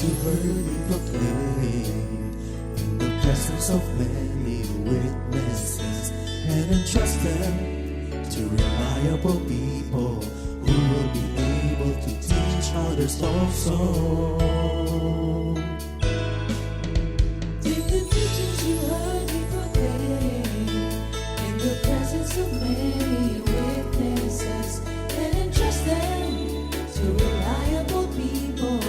teachings you heard me proclaim in the presence of many witnesses, and entrust them to reliable people who will be able to teach others also. Take the teachings you heard me proclaim in the presence of many witnesses, and entrust them to reliable people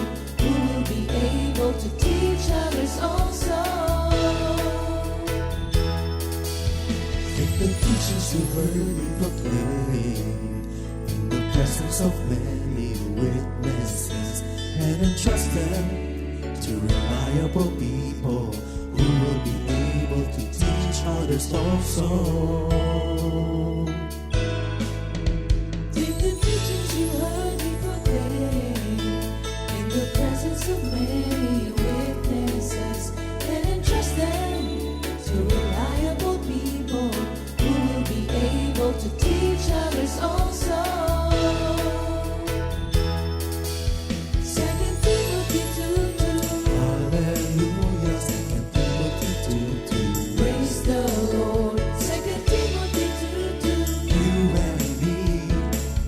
who will be able to teach others also. Take the teachings you heard me proclaim in the presence of many witnesses, and entrust them to reliable people who will be able to teach others also. Take the teachings you heard me proclaim in the presence of many witnesses, and entrust them to reliable people who will be able to teach others also. 2 Timothy 2:2. Hallelujah, 2 Timothy 2:2. Praise the Lord. 2 Timothy 2:2. You and me,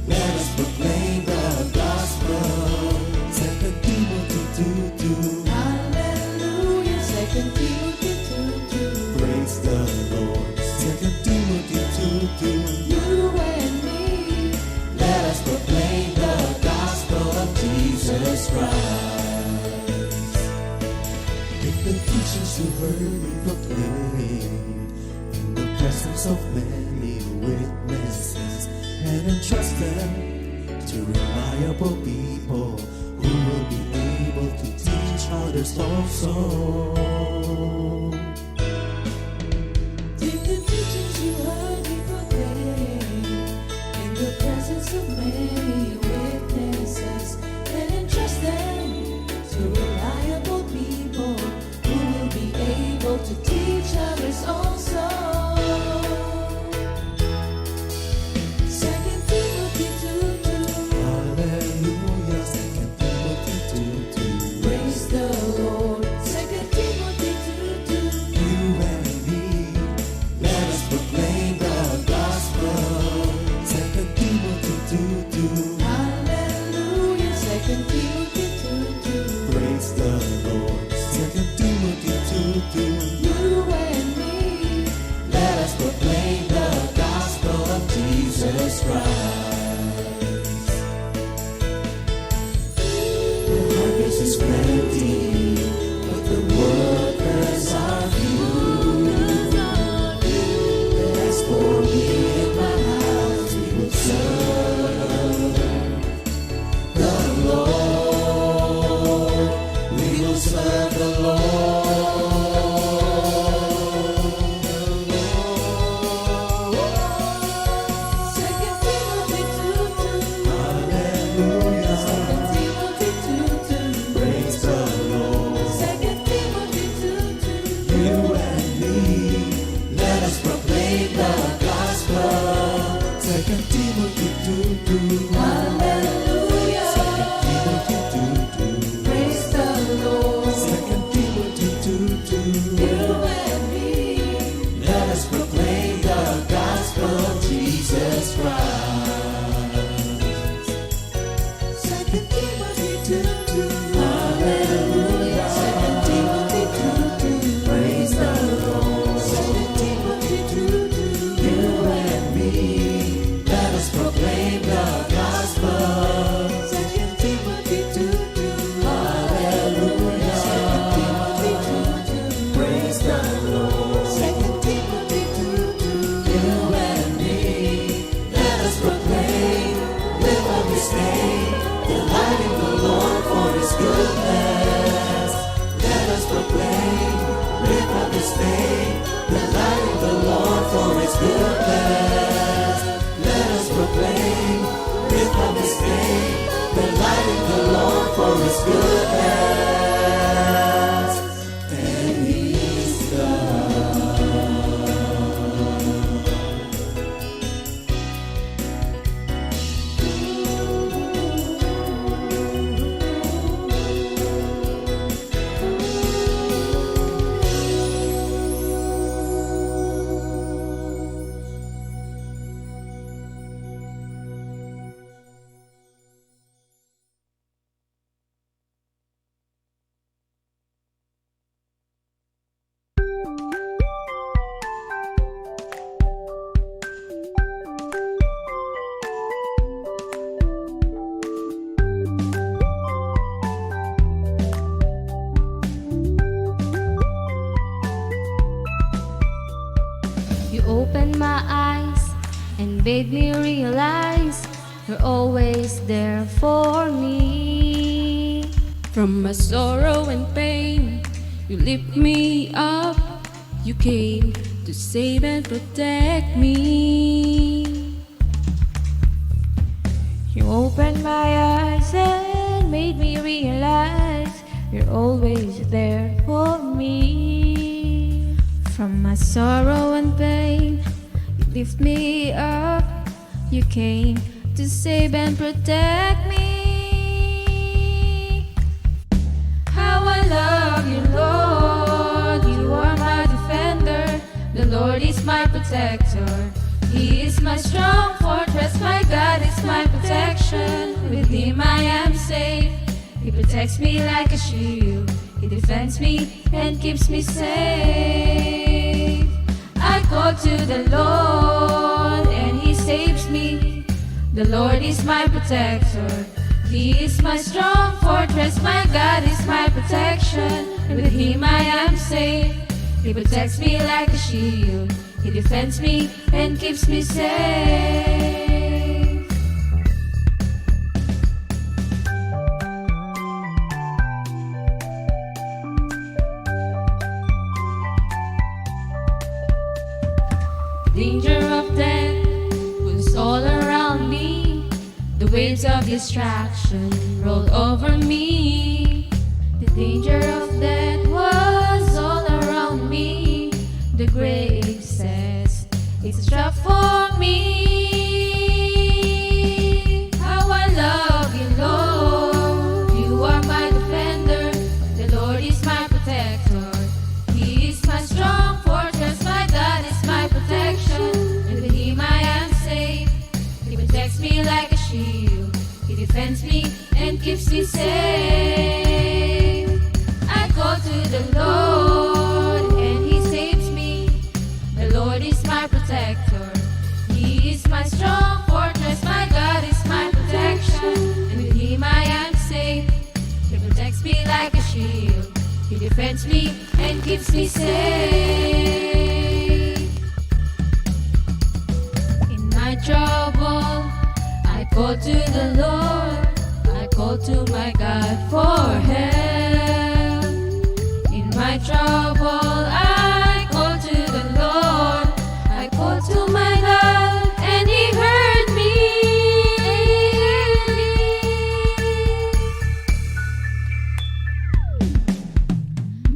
let us proclaim the gospel. 2 Timothy 2:2. Hallelujah. 2 Timothy 2:2. Praise the Lord. 2 Timothy 2:2. You and me, Let us proclaim the gospel of Jesus Christ. Take the teachings you heard me proclaim in the presence of many witnesses, and entrust them to reliable people who will be able to teach others also. take the teachings you heard me proclaim in the presence of many witnesses, and entrust them to reliable people who will be able to teach others also. 2 Timothy 2:2. Hallelujah, 2 Timothy 2:2. Praise the Lord. 2 Timothy 2:2. You and me, let us proclaim the gospel. 2 Timothy 2:2. Hallelujah. 2 Timothy 2:2. Praise the Lord. 2 Timothy 2:2. You and me, Let us proclaim the gospel of Jesus Christ. The harvest is plenty, but the workers are few. As for me and my house, we will serve the Lord. We will serve the Lord. 2 Timothy 2:2. Hallelujah. 2 Timothy 2:2. Praise the Lord. 2 Timothy 2:2. You and me, let us proclaim the gospel. 2 Timothy 2:2. Hallelujah. 2 Timothy 2:2. Praise the Lord. 2 Timothy 2:2. You and me, Let us proclaim the gospel of Jesus Christ. 2 Timothy 2:2. Hallelujah. 2 Timothy 2:2. Praise the Lord. 2 Timothy 2:2. You and me, let us proclaim the gospel. 2 Timothy 2:2. Hallelujah. 2 Timothy 2:2. Praise the Lord. 2 Timothy 2:2. You and me, let us proclaim, live up His name, delight in the Lord for His goodness. Let us proclaim, live up His name, delight in the Lord for His goodness. Let us proclaim, live up His name, delight in the Lord for His goodness. And He's God. made me realize you're always there for me. From my sorrow and pain, you lift me up. You came to save and protect me. You opened my eyes and made me realize you're always there for me. From my sorrow and pain, you lift me up. You came to save and protect me. How I love you, Lord. You are my defender. The Lord is my protector. He is my strong fortress. My God is my protection. With Him I am safe. He protects me like a shield. He defends me and keeps me safe. I call to the Lord and He saves me. The Lord is my protector. He is my strong fortress. My God is my protection. With Him I am safe. He protects me like a shield. He defends me and keeps me safe. Danger of death was all around me. The waves of distraction rolled over me. The danger of death was all around me. The grave says it's a trap for me. How I love you, Lord. You are my defender. The Lord is my protector. He is my strong fortress. My God is my protection. And with Him I am safe. He protects me like a shield. He defends me and keeps me safe. I call to the Lord and He saves me. The Lord is my protector. He is my strong fortress. My God is my protection. And with Him I am safe. He protects me like a shield. He defends me and keeps me safe. In my trouble, I call to the Lord. I call to my God for help. In my trouble, I call to the Lord. I call to my God, and He heard me.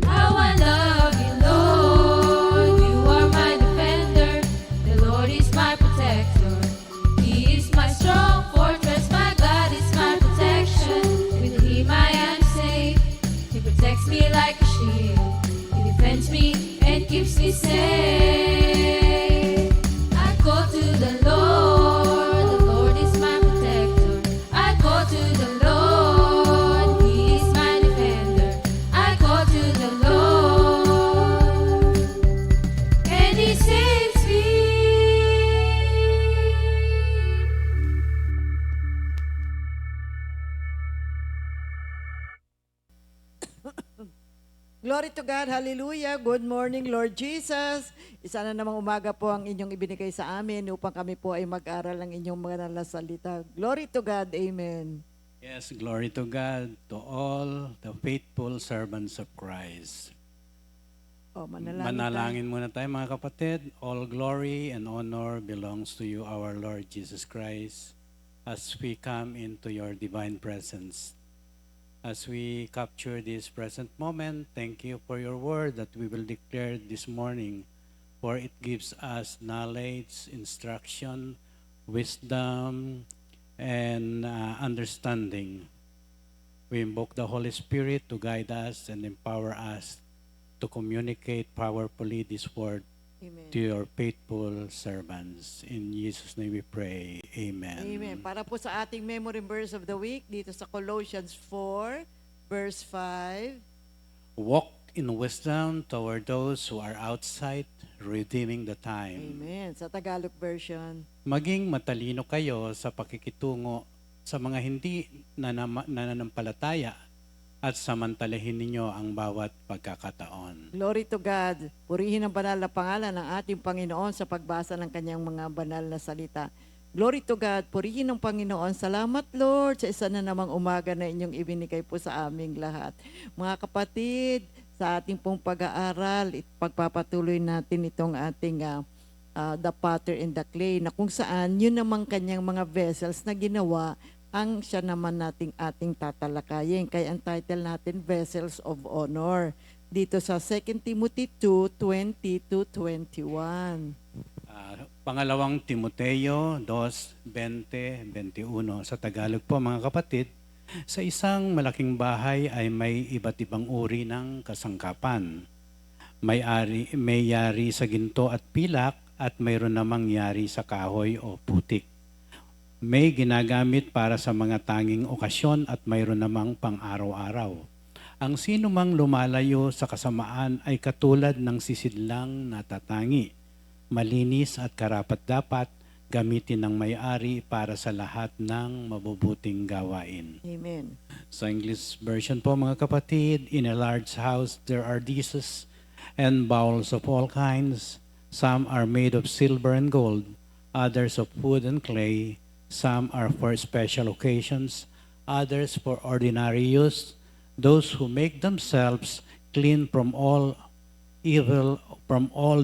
How I love you, Lord. You are my defender. The Lord is my protector. He is my strong fortress. My God is my protection. With Him I am safe. He protects me like a shield. He defends me and keeps me safe. I call to the Lord. The Lord is my protector. I call to the Lord. He is my defender. I call to the Lord and He saves me. Glory to God, hallelujah. Good morning, Lord Jesus. Isa na namang umaga po ang inyong ibinigay sa amin upang kami po ay mag-aral ng inyong mga salita. Glory to God, amen. Yes, glory to God, to all the faithful servants of Christ. Manalangin muna tayo mga kapatid. All glory and honor belongs to you, our Lord Jesus Christ, as we come into your divine presence. As we capture this present moment, thank you for your word that we will declare this morning, for it gives us knowledge, instruction, wisdom, and understanding. We invoke the Holy Spirit to guide us and empower us to communicate powerfully this word Amen. to your faithful servants. In Jesus' name we pray. Amen. Amen. Para po sa ating memory verse of the week, dito sa Colossians 4, verse 5. Walk in wisdom toward those who are outside, redeeming the time. Amen. Sa Tagalog version. Maging matalino kayo sa pakikitungo sa mga hindi nananampalataya at samantalahin ninyo ang bawat pagkakataon. Glory to God. Purihin ang banal na pangalan ng ating Panginoon sa pagbasa ng kanyang mga banal na salita. Glory to God. Purihin ang Panginoon. Salamat, Lord, sa isa na namang umaga na inyong ibinigay po sa aming lahat. Mga kapatid, sa ating pong pag-aaral, pagpapatuloy natin itong ating the potter and the clay, na kung saan yun namang kanyang mga vessels na ginawa ang siya naman nating ating tatalakayin. Kaya ang title natin, Vessels of Honor. Dito sa 2 Timothy 2:20-21. Pangalawang Timoteo 2:20-21. Sa Tagalog po mga kapatid, sa isang malaking bahay ay may iba't ibang uri ng kasangkapan. May yari sa ginto at pilak at mayroon namang yari sa kahoy o putik. May ginagamit para sa mga tanging okasyon at mayroon namang pang-araw-araw. Ang sino mang lumalayo sa kasamaan ay katulad ng sisidlang natatangi. Malinis at karapat-dapat gamitin ng may-ari para sa lahat ng mabubuting gawain. Amen. Sa English version po mga kapatid, in a large house there are dishes and bowls of all kinds. Some are made of silver and gold, others of wood and clay. Some are for special occasions, others for ordinary use. Those who make themselves clean from all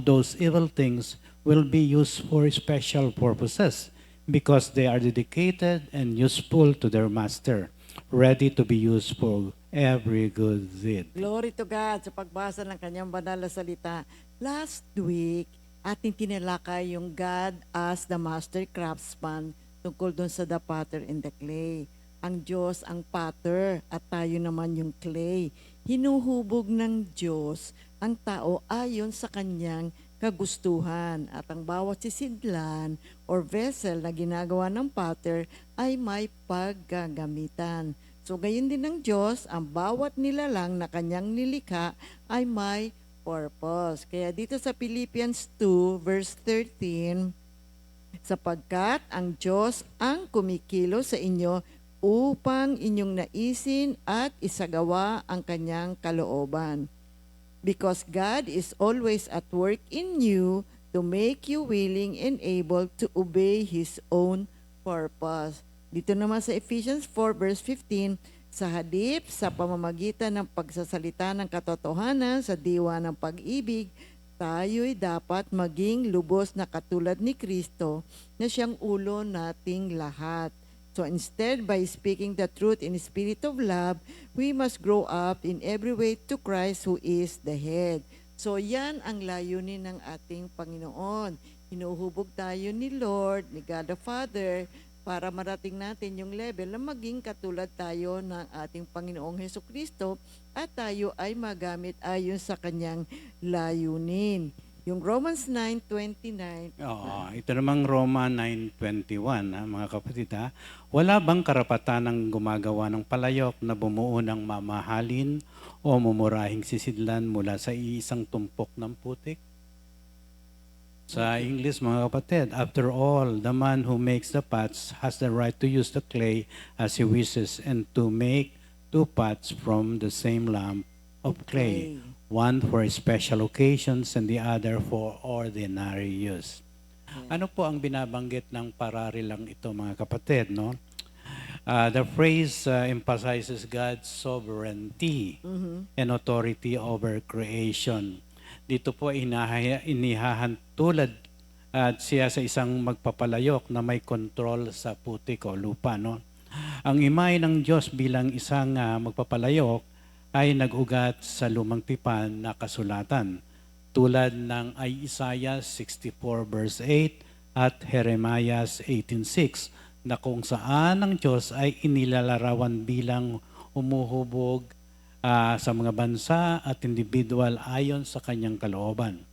those evil things will be used for special purposes because they are dedicated and useful to their master, ready to be used for every good deed. Glory to God sa pagbasa ng kanyang banal na salita. Last week, ating tinalakay yung God as the master craftsman tungkol doon sa the potter and the clay. Ang Diyos ang potter at tayo naman yung clay. Hinuhubog ng Diyos ang tao ayon sa kanyang kagustuhan at ang bawat sisidlan or vessel na ginagawa ng potter ay may paggagamitan. So gayon din ng Diyos, ang bawat nilalang na kanyang nilikha ay may purpose. Kaya dito sa Philippians 2 verse 13, sapagkat ang Diyos ang kumikilo sa inyo upang inyong naisin at isagawa ang kanyang kalooban. Because God is always at work in you to make you willing and able to obey His own purpose. Dito naman sa Ephesians 4 verse 15, sa halip sa pamamagitan ng pagsasalita ng katotohanan sa diwa ng pag-ibig, tayo'y dapat maging lubos na katulad ni Kristo na siyang ulo nating lahat. So instead, by speaking the truth in spirit of love, we must grow up in every way to Christ who is the head. So yan ang layunin ng ating Panginoon. Hinuhubog tayo ni Lord, ni God the Father, para marating natin yung level na maging katulad tayo ng ating Panginoong Hesukristo at tayo ay magamit ayon sa kanyang layunin. Yung Romans 9:29. Oo, ito namang Roma 9:21, mga kapatid. Wala bang karapatan ng gumagawa ng palayok na bumuo ng mamahalin o mumurahing sisidlan mula sa iisang tumpok ng putik? Sa English, mga kapatid, after all, the man who makes the pots has the right to use the clay as he wishes and to make two pots from the same lump of clay, one for special occasions and the other for ordinary use. Ano po ang binabanggit ng pararilang ito, mga kapatid, no? The phrase emphasizes God's sovereignty and authority over creation. Dito po inihahan tulad at siya sa isang magpapalayok na may kontrol sa putik o lupa, no? Ang imahe ng Diyos bilang isang magpapalayok ay nag-ugat sa lumang tipan na kasulatan tulad ng Isaiah 64 verse 8 at Jeremiah 18:6 na kung saan ang Diyos ay inilalarawan bilang umuhubog sa mga bansa at individual ayon sa kanyang kalooban.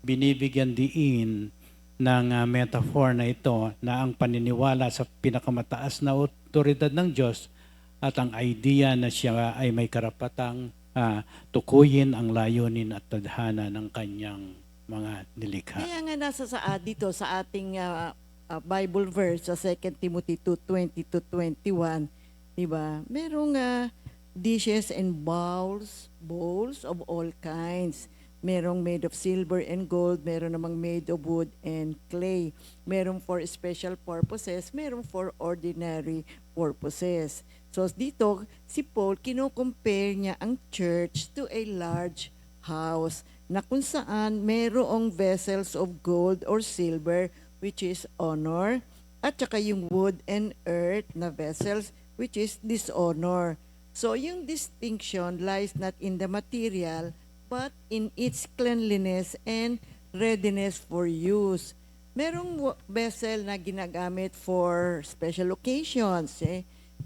Binibigyan diin ng metaphor na ito na ang paniniwala sa pinakamataas na otoridad ng Diyos at ang idea na siya ay may karapatang tukuyin ang layunin at tadhana ng kanyang mga nilikha. Kaya nga nasa dito sa ating Bible verse sa 2 Timothy 2:20-21, di ba? Merong dishes and bowls of all kinds. Merong made of silver and gold, meron namang made of wood and clay. Merong for special purposes, merong for ordinary purposes. So dito, si Paul, kino-compare niya ang church to a large house na kung saan merong vessels of gold or silver, which is honor, at saka yung wood and earth na vessels, which is dishonor. So yung distinction lies not in the material, but in its cleanliness and readiness for use. Merong vessel na ginagamit for special occasions.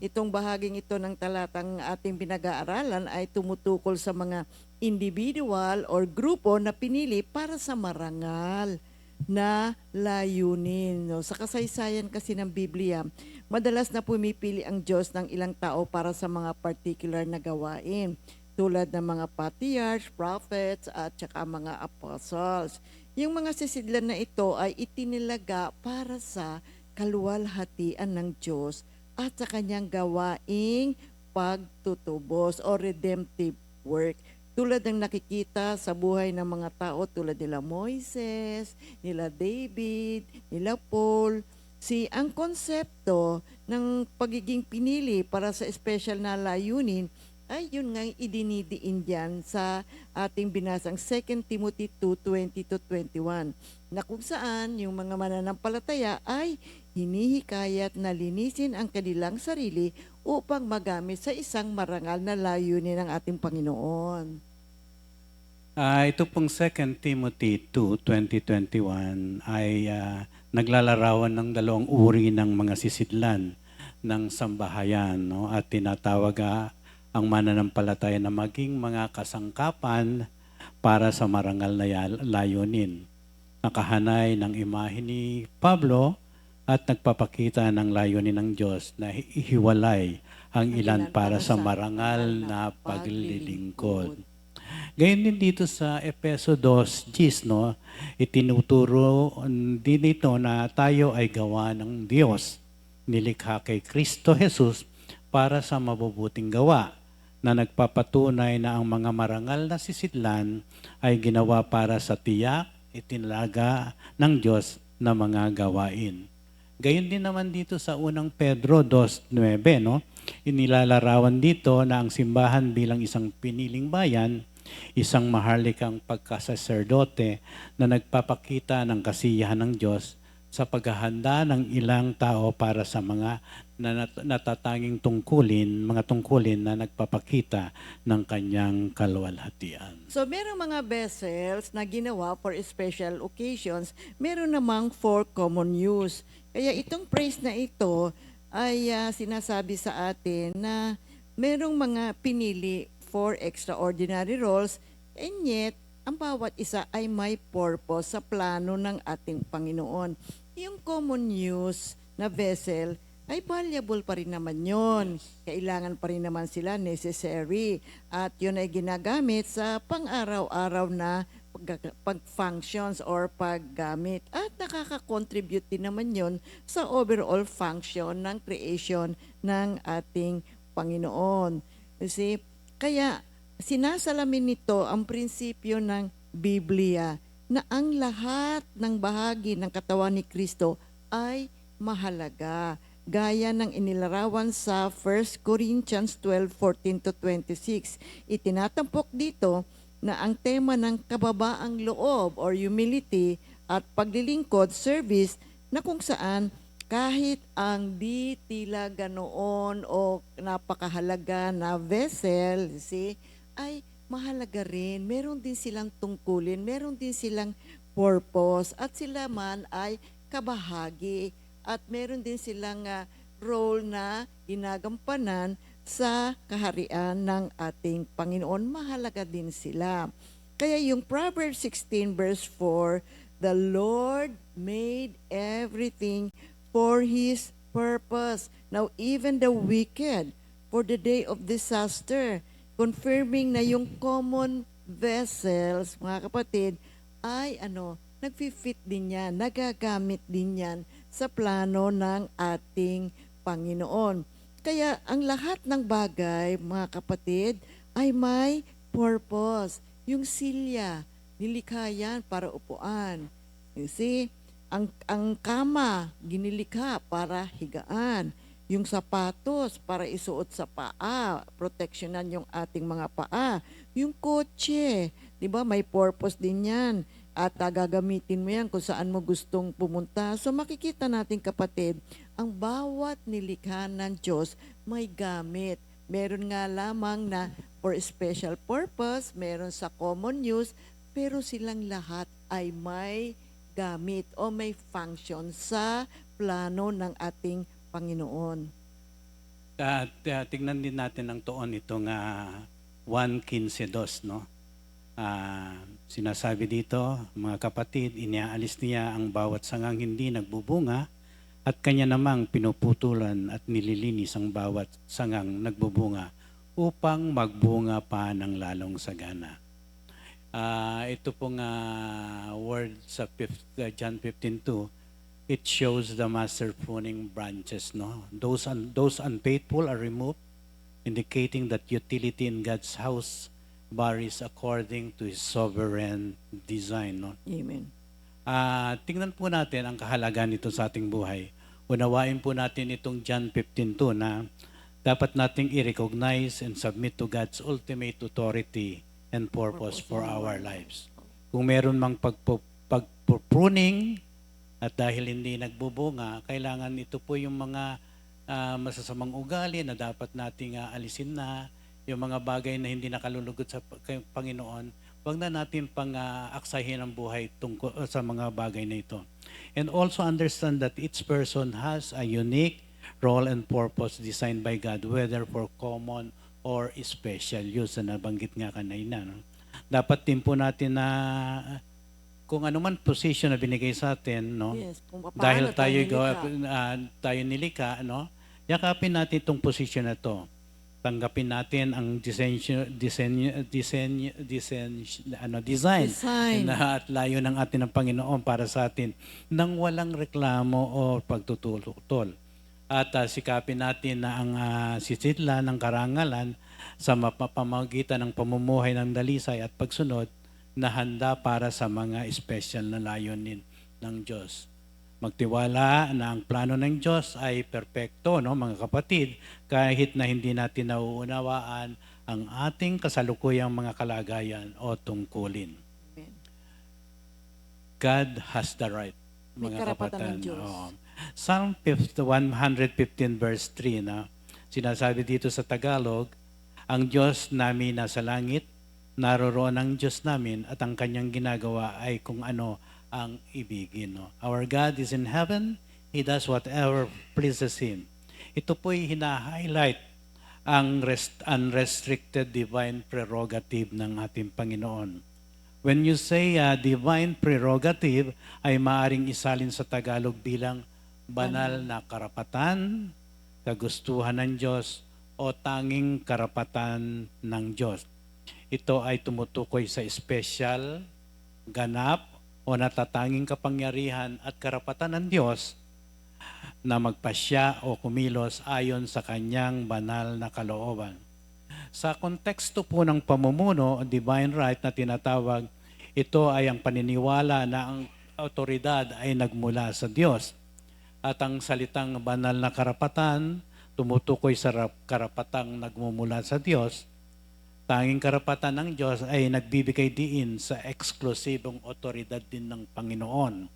Itong bahaging ito ng talatang ating pinag-aaralan ay tumutukol sa mga individual or grupo na pinili para sa marangal na layunin. No? Sa kasaysayan kasi ng Biblia, madalas na pumipili ang Diyos ng ilang tao para sa mga particular na gawain, tulad ng mga patriarchs, prophets, at saka mga apostles. Yung mga sisidlan na ito ay itinilaga para sa kaluwalhatian ng Diyos at sa kanyang gawaing pagtutubos o redemptive work. Tulad ng nakikita sa buhay ng mga tao tulad nila Moises, nila David, nila Paul. Ang konsepto ng pagiging pinili para sa special na layunin ay yun nga idinidiin dyan sa ating binasang 2 Timothy 2:20-21 na kung saan yung mga mananampalataya ay hinihikayat na linisin ang kanilang sarili upang magamit sa isang marangal na layunin ng ating Panginoon. Ito pong 2 Timothy 2:20-21 ay naglalarawan ng dalawang uri ng mga sisidlan ng sambahayan, no? At tinatawag ang mananampalataya na maging mga kasangkapan para sa marangal na layunin. Nakahanay ng imahe ni Pablo at nagpapakita ng layunin ng Diyos na ihiwalay ang ilan para sa marangal na paglilingkod. Gayon din dito sa Efeso 2:10, no, itinuturo din ito na tayo ay gawa ng Diyos, nilikha kay Kristo Jesus para sa mabubuting gawa, na nagpapatunay na ang mga marangal na sisidlan ay ginawa para sa tiyak, itinalaga ng Diyos na mga gawain. Gayon din naman dito sa unang Pedro 2:9, no? Inilalarawan dito na ang simbahan bilang isang piniling bayan, isang maharlikang pagkasaserdote na nagpapakita ng kasiyahan ng Diyos sa paghahanda ng ilang tao para sa mga natatanging mga tungkulin na nagpapakita ng kanyang kaluwalhatian. So, merong mga vessels na ginawa for special occasions, meron namang for common use. Kaya itong praise na ito ay sinasabi sa atin na merong mga pinili for extraordinary roles, and yet, ang bawat isa ay may purpose sa plano ng ating Panginoon. Yung common use na vessel ay valuable pa rin naman yun. Kailangan pa rin naman sila, necessary. At yun ay ginagamit sa pang-araw-araw na pag-functions or paggamit. At nakaka-contribute din naman yun sa overall function ng creation ng ating Panginoon. You see? Kaya sinasalamin nito ang prinsipyo ng Biblia na ang lahat ng bahagi ng katawan ni Kristo ay mahalaga. Gaya ng inilarawan sa 1 Corinthians 12:14-26. Itinatampok dito na ang tema ng kababaang loob or humility at paglilingkod, service, na kung saan kahit ang di tila ganoon o napakahalaga na vessel, ay mahalaga rin. Meron din silang tungkulin, meron din silang purpose, at sila man ay kabahagi. At meron din silang role na ginagampanan sa kaharian ng ating Panginoon. Mahalaga din sila. Kaya yung Proverbs 16:4, the Lord made everything for His purpose. Now, even the wicked, for the day of disaster, confirming na yung common vessels, mga kapatid, ay nagfi-fit din yan, nagagamit din yan sa plano ng ating Panginoon. Kaya ang lahat ng bagay, mga kapatid, ay may purpose. Yung silya, nilikha yan para upuan. You see, ang kama, ginilikha para higaan. Yung sapatos, para isuot sa paa, proteksyonan yung ating mga paa. Yung kotse, di ba, may purpose din yan. At gagamitin mo yan kung saan mo gustong pumunta. So makikita natin, kapatid, ang bawat nilikha ng Diyos may gamit. Meron nga lamang na for special purpose, meron sa common use, pero silang lahat ay may gamit o may function sa plano ng ating Panginoon. At tingnan din natin ang tuon itong 1:15, no? Sinasabi dito, mga kapatid, iniaalis niya ang bawat sangang hindi nagbubunga at kanya namang pinuputulan at nililinis ang bawat sangang nagbubunga upang magbunga pa ng lalong sagana. Ito pong word sa John 15:2, it shows the master pruning branches, no? Those unfaithful are removed, indicating that utility in God's house varies according to His sovereign design, no? Amen. Tingnan po natin ang kahalagan nito sa ating buhay. Unawain po natin itong John 15:2 na dapat nating i-recognize and submit to God's ultimate authority and purpose for our lives. Kung meron mang pagpruning at dahil hindi nagbubunga, kailangan ito po yung mga masasamang ugali na dapat nating alisin na, yung mga bagay na hindi nakalulugod sa Panginoon, wag na natin aksahin ang buhay tungkol sa mga bagay na ito. And also understand that each person has a unique role and purpose designed by God, whether for common or special use na nabanggit nga kanina. No? Dapat din po natin na kung ano man position na binigay sa atin, no? Yes, kung paano Dahil tayo nilikha. tayo nilikha, no? Yakapin natin itong position na to. Tanggapin natin ang design Design. na at layo ng atin ng Panginoon para sa atin nang walang reklamo o pagtutultol. At sikapin natin na ang sisidla ng karangalan sa pamamagitan ng pamumuhay ng dalisay at pagsunod na handa para sa mga special na layunin ng Diyos. Magtiwala na ang plano ng Diyos ay perpekto, no, mga kapatid, kahit na hindi natin nauunawaan ang ating kasalukuyang mga kalagayan o tungkulin. Amen. God has the right, May mga karapatan ng kapatid. Diyos. Oo. Psalm 115 verse 3, na sinasabi dito sa Tagalog, ang Diyos namin nasa langit, naroroon ang Diyos namin at ang kanyang ginagawa ay kung ano ang ibigin. No? Our God is in heaven. He does whatever pleases Him. Ito po'y hina-highlight ang unrestricted divine prerogative ng ating Panginoon. When you say divine prerogative, ay maaring isalin sa Tagalog bilang banal na karapatan, kagustuhan ng Diyos, o tanging karapatan ng Diyos. Ito ay tumutukoy sa special, ganap, o natatanging kapangyarihan at karapatan ng Diyos na magpasya o kumilos ayon sa kanyang banal na kalooban. Sa konteksto po ng pamumuno, divine right na tinatawag, ito ay ang paniniwala na ang autoridad ay nagmula sa Diyos. At ang salitang banal na karapatan, tumutukoy sa karapatang nagmumula sa Diyos. Tanging karapatan ng Diyos ay nagbibigay diin sa eksklusibong otoridad din ng Panginoon.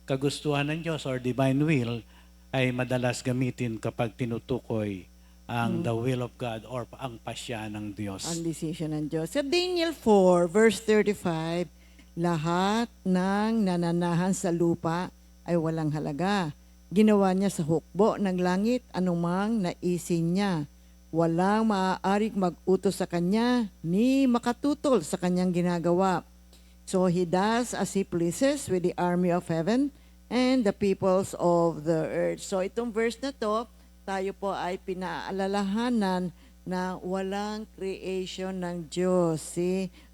Kagustuhan ng Diyos or divine will ay madalas gamitin kapag tinutukoy ang the will of God or ang pasya ng Diyos. Ang decision ng Diyos. Sa Daniel 4, verse 35, lahat ng nananahan sa lupa ay walang halaga. Ginawa niya sa hukbo ng langit anumang naisin niya. Walang maaaring mag-utos sa kanya ni makatutol sa kanyang ginagawa. So He does as He pleases with the army of heaven and the peoples of the earth. So itong verse na to, tayo po ay pinaalalahanan na walang creation ng Diyos.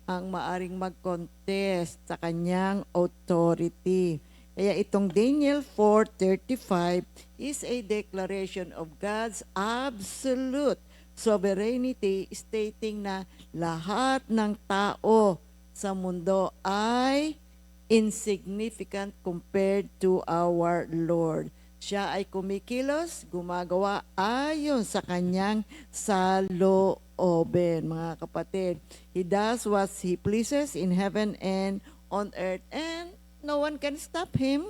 Ang maaring mag-contest sa kanyang authority. Kaya itong Daniel 4:35 is a declaration of God's absolute sovereignty, stating na lahat ng tao sa mundo ay insignificant compared to our Lord. Siya ay kumikilos, gumagawa ayon sa kanyang salooben, mga kapatid. He does what He pleases in heaven and on earth, and no one can stop Him.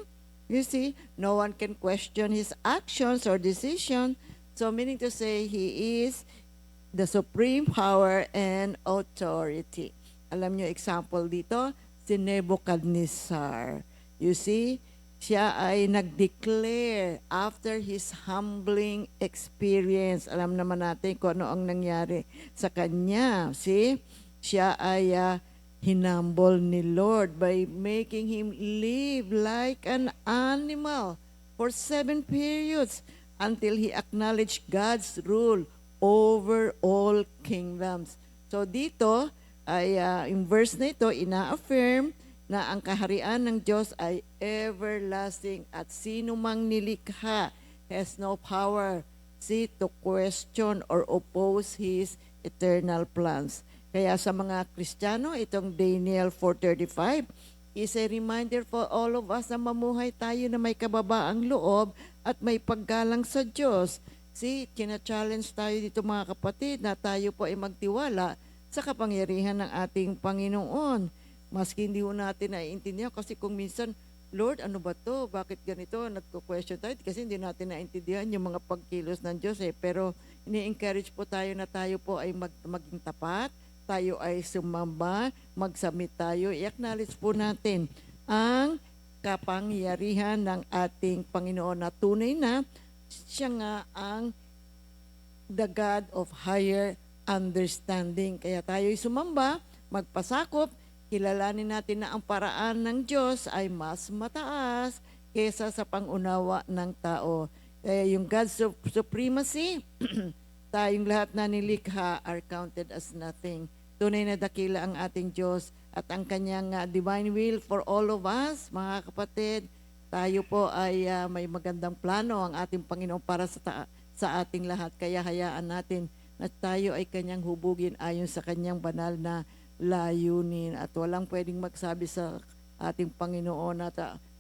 You see, no one can question His actions or decision. So meaning to say, He is the supreme power and authority. Alam nyo, example dito, si Nebuchadnezzar. You see, siya ay nag-declare after his humbling experience. Alam naman natin kung ano ang nangyari sa kanya. See, siya ay hinumble ni Lord by making him live like an animal for 7 periods until he acknowledged God's rule over all kingdoms. So dito, ay in verse na ito, ina-affirm na ang kaharian ng Diyos ay everlasting at sino mang nilikha has no power to question or oppose His eternal plans. Kaya sa mga Kristiyano, itong Daniel 4:35 is a reminder for all of us na mamuhay tayo na may kababaang loob at may paggalang sa Diyos. See, kina-challenge tayo dito mga kapatid na tayo po ay magtiwala sa kapangyarihan ng ating Panginoon. Maski hindi ho natin naiintindihan kasi kung minsan, Lord, ano ba to? Bakit ganito? Nagko-question tayo kasi hindi natin naintindihan yung mga pagkilos ng Diyos eh. Pero ini-encourage po tayo na tayo po ay maging tapat, tayo ay sumamba, mag-submit tayo, i-acknowledge po natin ang kapangyarihan ng ating Panginoon na tunay na siya nga ang the God of higher understanding. Kaya tayo'y sumamba, magpasakop, kilalanin natin na ang paraan ng Diyos ay mas mataas kesa sa pangunawa ng tao. Kaya yung God's supremacy, tayong lahat na nilikha are counted as nothing. Tunay na dakila ang ating Diyos at ang kanyang divine will for all of us, mga kapatid. Tayo po ay may magandang plano ang ating Panginoon para sa ating lahat. Kaya hayaan natin na tayo ay kanyang hubugin ayon sa kanyang banal na layunin. At walang pwedeng magsabi sa ating Panginoon na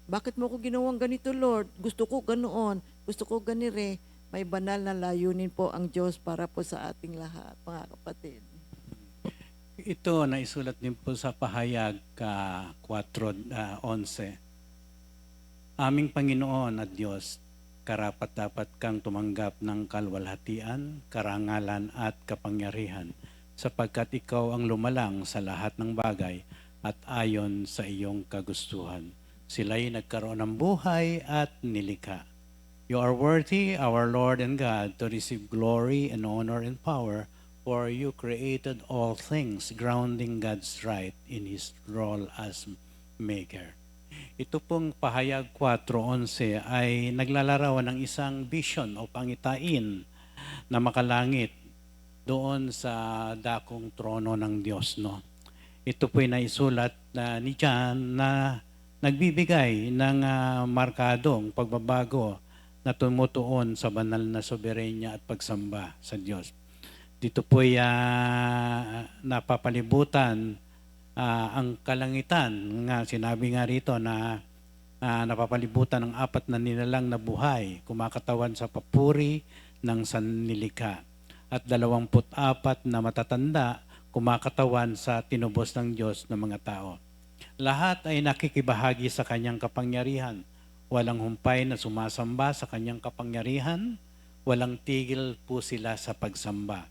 bakit mo ko ginawang ganito, Lord? Gusto ko ganoon. Gusto ko ganire. May banal na layunin po ang Diyos para po sa ating lahat, mga kapatid. Ito na isulat din po sa pahayag 4:11. Aming Panginoon at Diyos, karapat-dapat kang tumanggap ng kalwalhatian, karangalan at kapangyarihan sapagkat ikaw ang lumalang sa lahat ng bagay at ayon sa iyong kagustuhan. Sila'y nagkaroon ng buhay at nilikha. You are worthy, our Lord and God, to receive glory and honor and power, for you created all things, grounding God's right in His role as Maker. Ito pong pahayag 4:11 ay naglalarawan ng isang vision o pangitain na makalangit doon sa dakong trono ng Diyos. No? Ito po ay naisulat ni John na nagbibigay ng markadong pagbabago na tumutuon sa banal na soberenya at pagsamba sa Diyos. Dito po ay napapalibutan ang kalangitan. Sinabi nga rito na napapalibutan ng 4 na nilalang na buhay, kumakatawan sa papuri ng sannilikha. At 24 na matatanda, kumakatawan sa tinubos ng Diyos ng mga tao. Lahat ay nakikibahagi sa kanyang kapangyarihan. Walang humpay na sumasamba sa kanyang kapangyarihan. Walang tigil po sila sa pagsamba.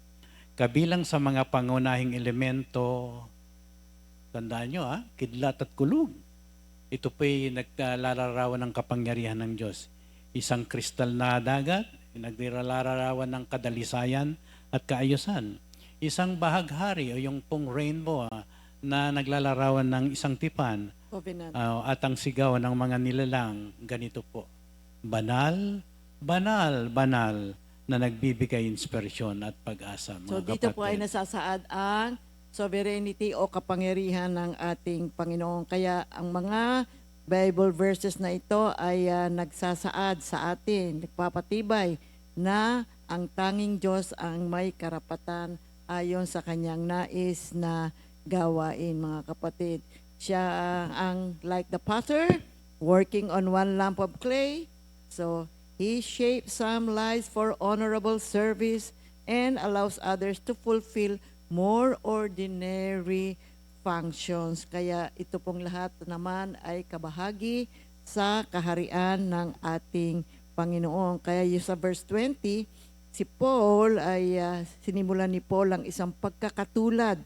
Kabilang sa mga pangunahing elemento, tandaan nyo kidlat at kulog. Ito po'y naglalarawan ng kapangyarihan ng Diyos. Isang kristal na dagat, naglalarawan ng kadalisayan at kaayusan. Isang bahaghari o yung pong rainbow na naglalarawan ng isang tipan at ang sigaw ng mga nilalang, ganito po. Banal, banal, banal na nagbibigay inspirasyon at pag-asa. So dito po ay nasasaad ang sovereignty o kapangyarihan ng ating Panginoon. Kaya ang mga Bible verses na ito ay nagsasaad sa atin, nagpapatibay na ang tanging Diyos ang may karapatan ayon sa kanyang nais na gawain, mga kapatid. Siya ang like the potter working on one lump of clay. So, he shapes some lives for honorable service and allows others to fulfill more ordinary functions. Kaya ito pong lahat naman ay kabahagi sa kaharian ng ating Panginoon. Kaya yung sa verse 20, si Paul ay sinimulan ni Paul ang isang pagkakatulad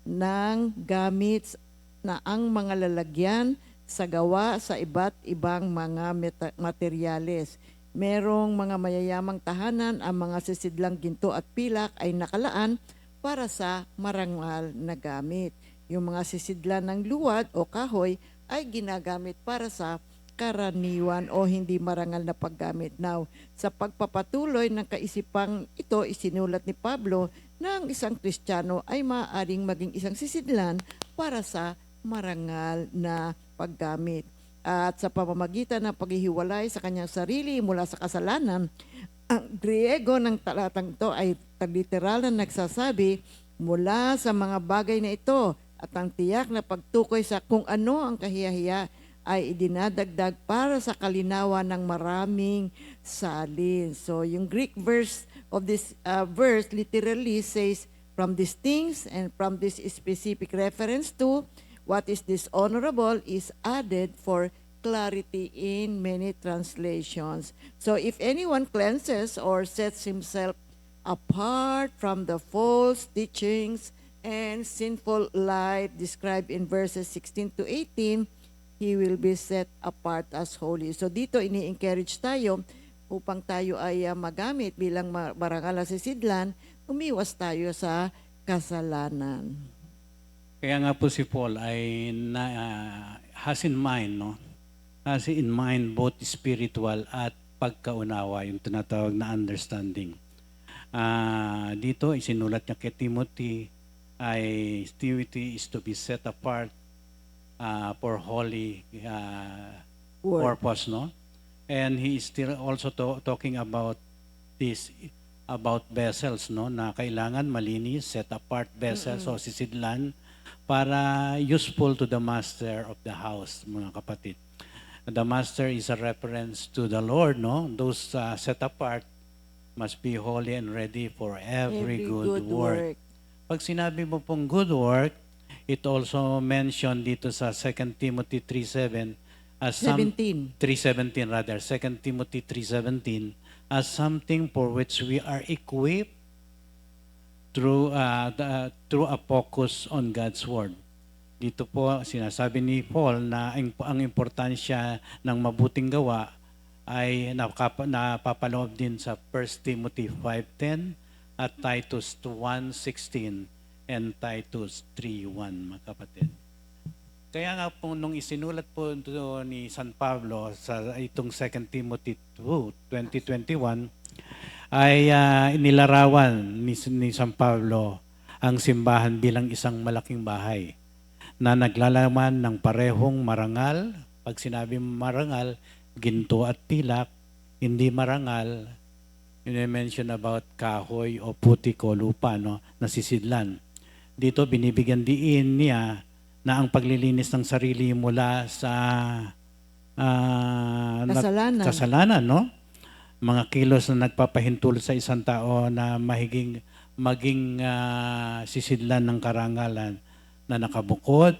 ng gamit na ang mga lalagyan sa gawa sa iba't ibang mga materyales. Merong mga mayayamang tahanan, ang mga sisidlang ginto at pilak ay nakalaan para sa marangal na gamit. Yung mga sisidlan ng luwad o kahoy ay ginagamit para sa karaniwan o hindi marangal na paggamit. Now, sa pagpapatuloy ng kaisipang ito, isinulat ni Pablo na ang isang Kristiyano ay maaaring maging isang sisidlan para sa marangal na paggamit. At sa pamamagitan ng paghihiwalay sa kanyang sarili mula sa kasalanan, ang Griego ng talatang ito ay literal na nagsasabi mula sa mga bagay na ito at ang tiyak na pagtukoy sa kung ano ang kahiyahiya ay idinadagdag para sa kalinawan ng maraming salin. So yung Greek verse of this verse literally says, from these things and from this specific reference to what is dishonorable is added for clarity in many translations. So if anyone cleanses or sets himself apart from the false teachings and sinful life described in verses 16 to 18, he will be set apart as holy. So dito ini-encourage tayo upang tayo ay magamit bilang marangal na sisidlan, umiwas tayo sa kasalanan. Kaya nga po si Paul ay has in mind, no? Has in mind both spiritual at pagkaunawa, yung tinatawag na understanding. Dito, isinulat niya kay Timothy, Timothy is to be set apart for holy purpose, no? And he is still also talking about this, about vessels, no? Na kailangan malinis, set apart vessels o sisidlan para useful to the master of the house, mga kapatid. The master is a reference to the Lord, no? Those set apart must be holy and ready for every good work. Pag sinabi mo pong good work, it also mentioned dito sa 2 Timothy 3:7 as 17. 3:17 rather, 2 Timothy 3:17 as something for which we are equipped through a focus on God's word. Dito po sinasabi ni Paul na ang importansya ng mabuting gawa ay napapaloob din sa 1 Timothy 5:10 at Titus 1:16 and Titus 3:1, mga kapatid. Kaya nga po nung isinulat po ito ni San Pablo sa itong 2 Timothy 2:20-21 ay inilarawan ni San Pablo ang simbahan bilang isang malaking bahay na naglalaman ng parehong marangal. Pag sinabi marangal, ginto at pilak. Hindi marangal, mention about kahoy o putik o lupa, no, na sisidlan. Dito binibigyan diin niya na ang paglilinis ng sarili mula sa kasalanan, no? Mga kilos na nagpapahintulot sa isang tao na maging sisidlan ng karangalan na nakabukod,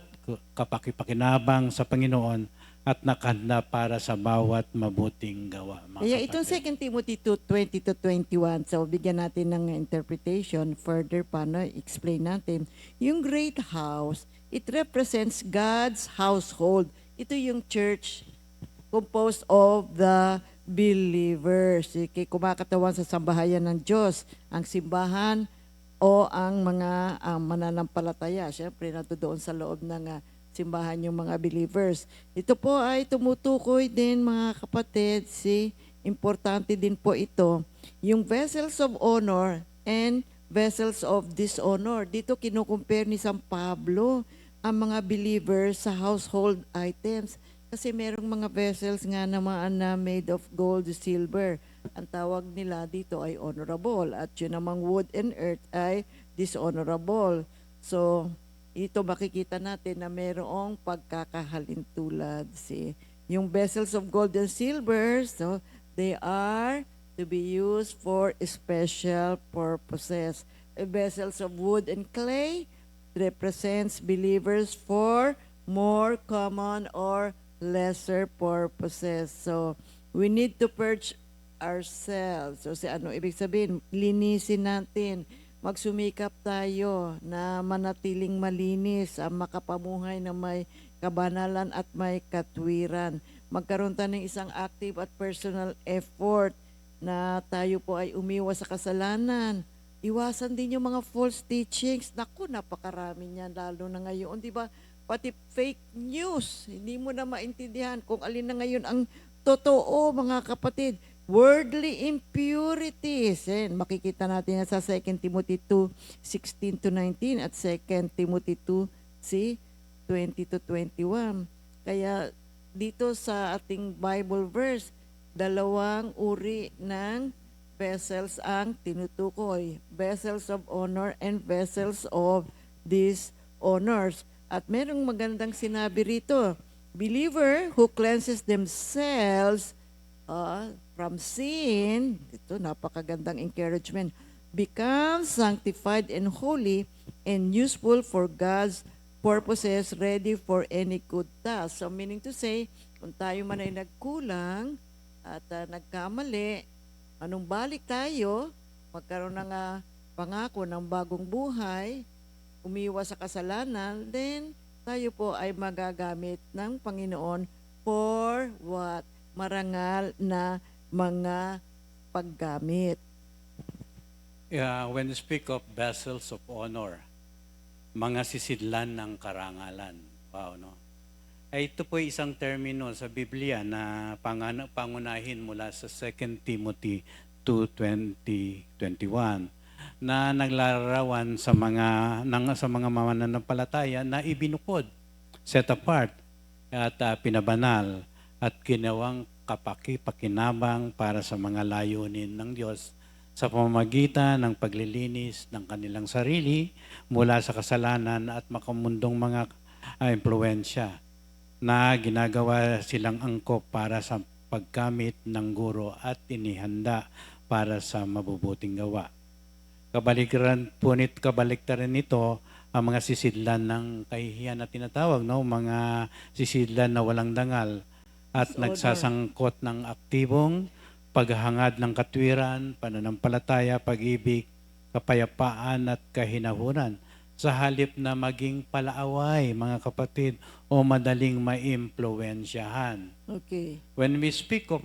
kapakipakinabang sa Panginoon at nakahanda para sa bawat mabuting gawa. Kaya itong 2 Timothy 2:20-21, so bigyan natin ng interpretation further paano explain natin. Yung great house, it represents God's household. Ito yung church composed of the believers. Kumakatawan sa sambahayan ng Diyos, ang simbahan o ang mga mananampalataya. Siyempre, doon sa loob ng simbahan yung mga believers. Ito po ay tumutukoy din, mga kapatid, importante din po ito, yung vessels of honor and vessels of dishonor. Dito kinukumpare ni San Pablo ang mga believers sa household items. Kasi merong mga vessels nga naman na made of gold, silver. Ang tawag nila dito ay honorable. At yun namang wood and earth ay dishonorable. So, ito makikita natin na merong pagkakahalintulad. Yung vessels of gold and silver, so they are to be used for special purposes. Vessels of wood and clay represents believers for more common or lesser purposes. So, we need to purge ourselves. So, ano ibig sabihin? Linisin natin. Magsumikap tayo na manatiling malinis, makapamuhay na may kabanalan at may katwiran. Magkaroon tayo ng isang active at personal effort na tayo po ay umiwas sa kasalanan. Iwasan din yung mga false teachings. Naku, napakarami niyan, lalo na ngayon. Di ba? Pati fake news. Hindi mo na maintindihan kung alin na ngayon ang totoo, mga kapatid. Worldly impurities. Makikita natin yan sa 2 Timothy 2:16-19 at 2 Timothy 2:20-21. Kaya dito sa ating Bible verse, dalawang uri ng vessels ang tinutukoy. Vessels of honor and vessels of dishonors. At merong magandang sinabi rito, believer who cleanses themselves from sin, ito napakagandang encouragement, becomes sanctified and holy and useful for God's purposes, ready for any good task. So meaning to say, kung tayo man ay nagkulang at nagkamali, anong balik tayo, magkaroon ng pangako ng bagong buhay, umiwas sa kasalanan, then tayo po ay magagamit ng Panginoon for what? Marangal na mga paggamit. When you speak of vessels of honor, mga sisidlan ng karangalan. Wow, no? Ay, ito po isang termino sa Biblia na pangunahin mula sa 2 Timothy 2:20-21 na naglalarawan sa mga mananampalataya na ibinukod, set apart at pinabanal at ginawang kapaki-pakinabang para sa mga layunin ng Diyos sa pamamagitan ng paglilinis ng kanilang sarili mula sa kasalanan at makamundong mga impluensya na ginagawa silang angkop para sa paggamit ng guro at inihanda para sa mabubuting gawa. Kabaliktaran nito ang mga sisidlan ng kahihiyan na tinatawag, no? Mga sisidlan na walang dangal at nagsasangkot ng aktibong paghahangad ng katwiran, pananampalataya, pag-ibig, kapayapaan at kahinahunan sa halip na maging palaaway, mga kapatid, o madaling maimpluwensyahan. Okay. When we speak of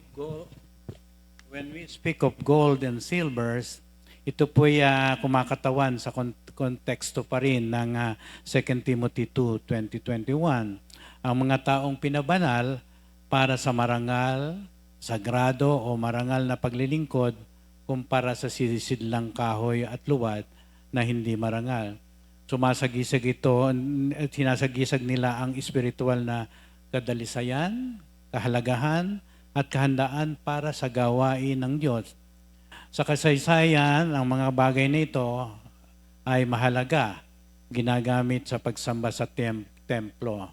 gold and silvers, ito po ay kumakatawan sa konteksto pa rin ng 2 Timothy 2:20-21. Ang mga taong pinabanal para sa marangal, sagrado o marangal na paglilingkod kumpara sa sisidlang kahoy at luwad na hindi marangal. Sumasagisag ito at sinasagisag nila ang espiritual na kadalisayan, kahalagahan at kahandaan para sa gawain ng Diyos. Sa kasaysayan, ang mga bagay na ito ay mahalaga, ginagamit sa pagsamba sa templo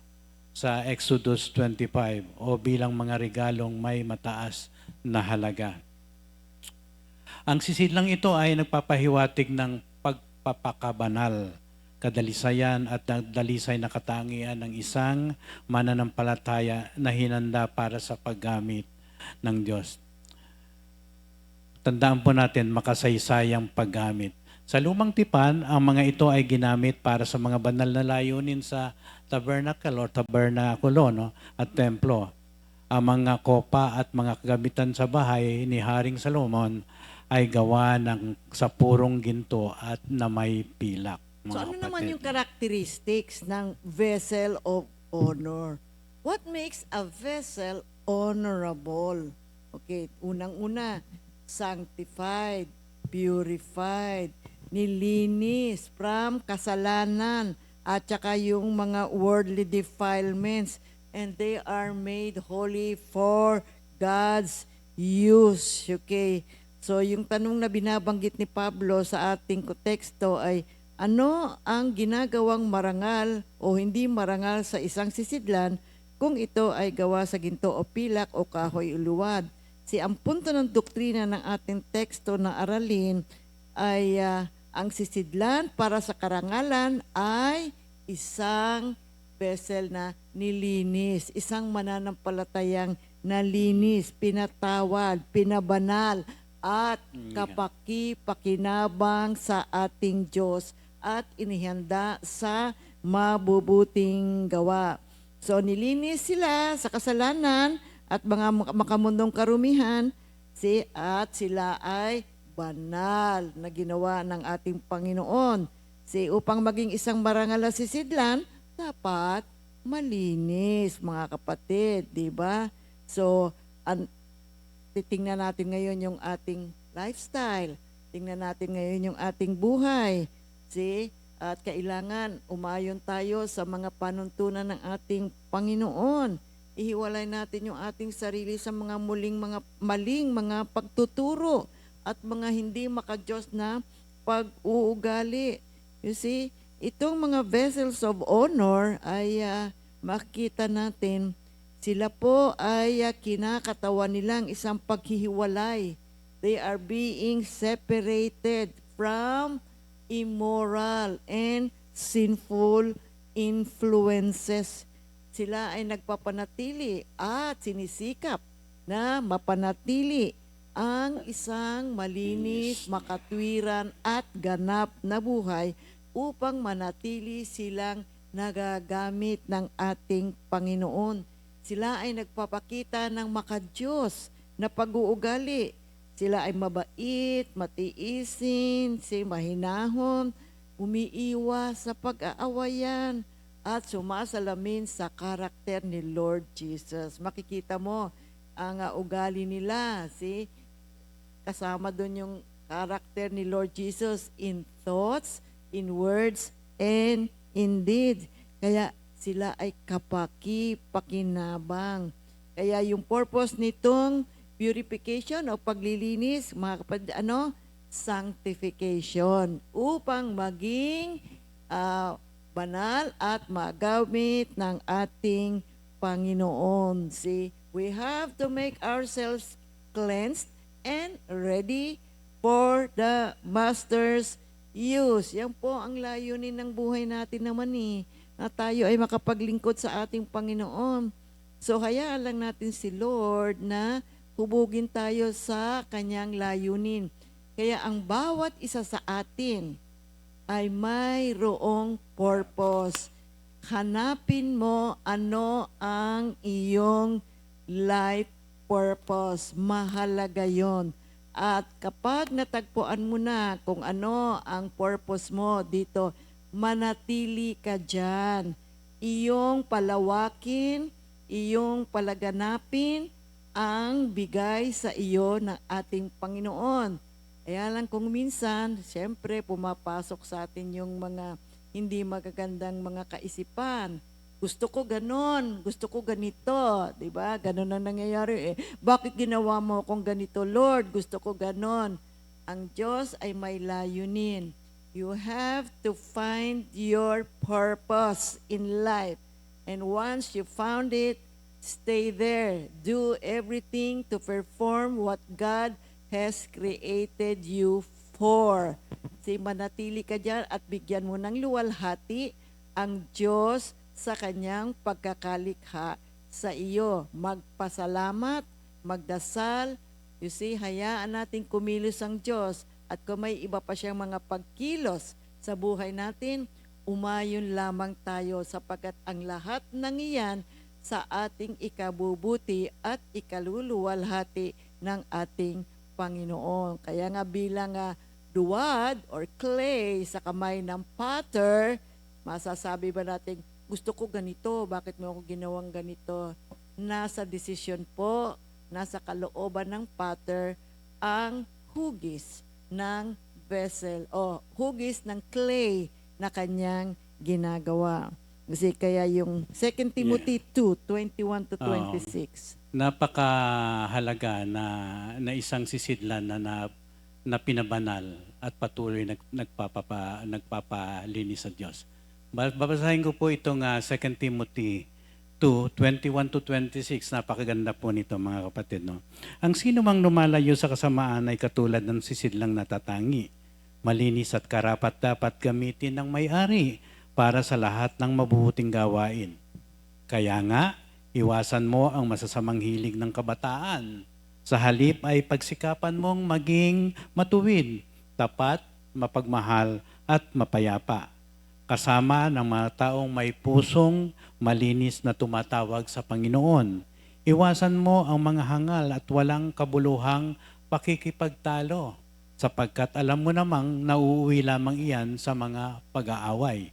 sa Exodus 25 o bilang mga regalong may mataas na halaga. Ang sisidlang ito ay nagpapahiwatig ng pagpapakabanal, kadalisayan at dalisay na katangian ng isang mananampalataya na hinanda para sa paggamit ng Diyos. Tandaan po natin, makasaysayang paggamit. Sa lumang tipan, ang mga ito ay ginamit para sa mga banal na layunin sa tabernacle or tabernakulo, no? At templo. Ang mga kopa at mga kagamitan sa bahay ni Haring Solomon ay gawa sa purong ginto at na may pilak. So ano naman yung characteristics ng vessel of honor? What makes a vessel honorable? Okay, unang-una, sanctified, purified, nilinis from kasalanan at saka yung mga worldly defilements and they are made holy for God's use. Okay? So yung tanong na binabanggit ni Pablo sa ating teksto ay, ano ang ginagawang marangal o hindi marangal sa isang sisidlan kung ito ay gawa sa ginto o pilak o kahoy o luwad? Ang punto ng doktrina ng ating teksto na aralin ay ang sisidlan para sa karangalan ay isang vessel na nilinis, isang mananampalatayang nalinis, pinatawad, pinabanal, at kapaki-pakinabang sa ating Diyos at inihanda sa mabubuting gawa. So nilinis sila sa kasalanan at mga makamundong karumihan, at sila ay banal na ginawa ng ating Panginoon. Upang maging isang marangal na sisidlan, dapat malinis, mga kapatid, di ba? So, titingnan natin ngayon yung ating lifestyle. Tingnan natin ngayon yung ating buhay. At kailangan umayon tayo sa mga panuntunan ng ating Panginoon. Ihiwalay natin yung ating sarili sa mga maling mga pagtuturo at mga hindi maka-Diyos na pag-uugali. You see, itong mga vessels of honor ay makita natin, sila po ay kinakatawan nilang isang paghihiwalay. They are being separated from immoral and sinful influences. Sila ay nagpapanatili at sinisikap na mapanatili ang isang malinis, makatwiran at ganap na buhay upang manatili silang nagagamit ng ating Panginoon. Sila ay nagpapakita ng maka-Diyos na pag-uugali. Sila ay mabait, matiisin, mahinahon, umiiwas sa pag-aawayan at sumasalamin sa karakter ni Lord Jesus. Makikita mo ang ugali nila, kasama doon yung karakter ni Lord Jesus in thoughts, in words, and in deed. Kaya sila ay kapaki-pakinabang. Kaya yung purpose nitong purification o paglilinis, mga kapatid, sanctification, upang maging banal at magamit ng ating Panginoon. We have to make ourselves cleansed and ready for the Master's use. Yan po ang layunin ng buhay natin naman na tayo ay makapaglingkod sa ating Panginoon. So hayaan lang natin si Lord na hubugin tayo sa kanyang layunin. Kaya ang bawat isa sa atin ay mayroong purpose. Hanapin mo ano ang iyong life purpose. Mahalaga yon. At kapag natagpuan mo na kung ano ang purpose mo dito, manatili ka dyan. Iyong palawakin, iyong palaganapin ang bigay sa iyo ng ating Panginoon. Kaya lang kung minsan, siyempre pumapasok sa atin yung mga hindi magagandang mga kaisipan. Gusto ko ganon, gusto ko ganito, di ba? Ganon ang nangyayari. Bakit ginawa mo akong ganito, Lord? Gusto ko ganon. Ang Diyos ay may layunin. You have to find your purpose in life. And once you found it, stay there. Do everything to perform what God has created you for. Manatili ka dyan at bigyan mo ng luwalhati ang Diyos sa kanyang pagkakalikha sa iyo. Magpasalamat, magdasal. You see, hayaan natin kumilos ang Diyos. At kung may iba pa siyang mga pagkilos sa buhay natin, umayon lamang tayo sapagkat ang lahat ng iyan sa ating ikabubuti at ikaluluwalhati ng ating Panginoon. Kaya nga bilang duwad or clay sa kamay ng potter, masasabi ba natin, gusto ko ganito, bakit mo ako ginawang ganito? Nasa desisyon po, nasa kalooban ng potter ang hugis ng vessel o hugis ng clay na kanyang ginagawa. Kasi kaya yung 2 Timothy 2:21 to Oo. 26. Napakahalaga na isang sisidlan na pinabanal at patuloy nagpapalinis sa Diyos. Babasahin ko po itong 2 Timothy 2:21 to 26. Napakaganda po nito mga kapatid. No? Ang sino mang lumalayo sa kasamaan ay katulad ng sisidlang natatangi. Malinis at karapat dapat gamitin ng may-ari para sa lahat ng mabubuting gawain. Kaya nga, iwasan mo ang masasamang hilig ng kabataan. Sa halip ay pagsikapan mong maging matuwid, tapat, mapagmahal at mapayapa. Kasama ng mga taong may pusong malinis na tumatawag sa Panginoon. Iwasan mo ang mga hangal at walang kabuluhang pakikipagtalo, sapagkat alam mo namang nauuwi lamang iyan sa mga pag-aaway.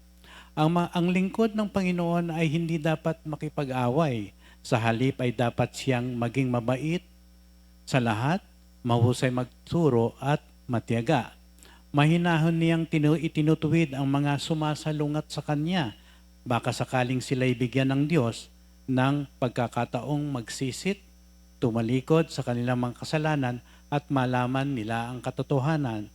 Ang lingkod ng Panginoon ay hindi dapat makipag-away. Sa halip ay dapat siyang maging mabait sa lahat, mahusay magturo at matiyaga. Mahinahon niyang itinutuwid ang mga sumasalungat sa Kanya. Baka sakaling sila'y bigyan ng Diyos ng pagkakataong magsisit, tumalikod sa kanilang mga kasalanan at malaman nila ang katotohanan.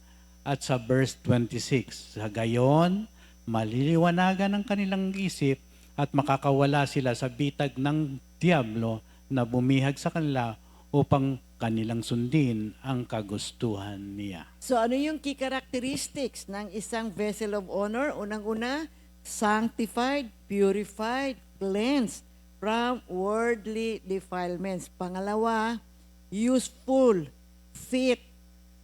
At sa verse 26, sa gayon, maliliwanagan ang kanilang isip at makakawala sila sa bitag ng Diablo na bumihag sa kanila upang kanilang sundin ang kagustuhan niya. So ano yung key characteristics ng isang vessel of honor? Unang-una, sanctified, purified, cleansed from worldly defilements. Pangalawa, useful, fit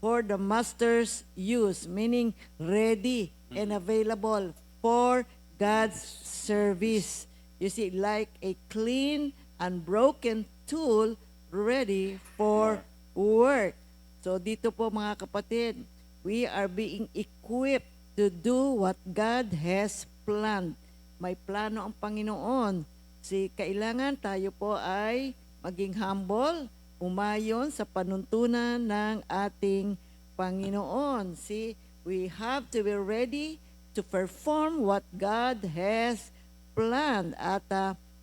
for the master's use, meaning ready and available for God's service. You see, like a clean, unbroken tool ready for work. So dito po mga kapatid, we are being equipped to do what God has planned. May plano ang Panginoon. Kailangan tayo po ay maging humble, umayon sa panuntunan ng ating Panginoon. We have to be ready to perform what God has planned at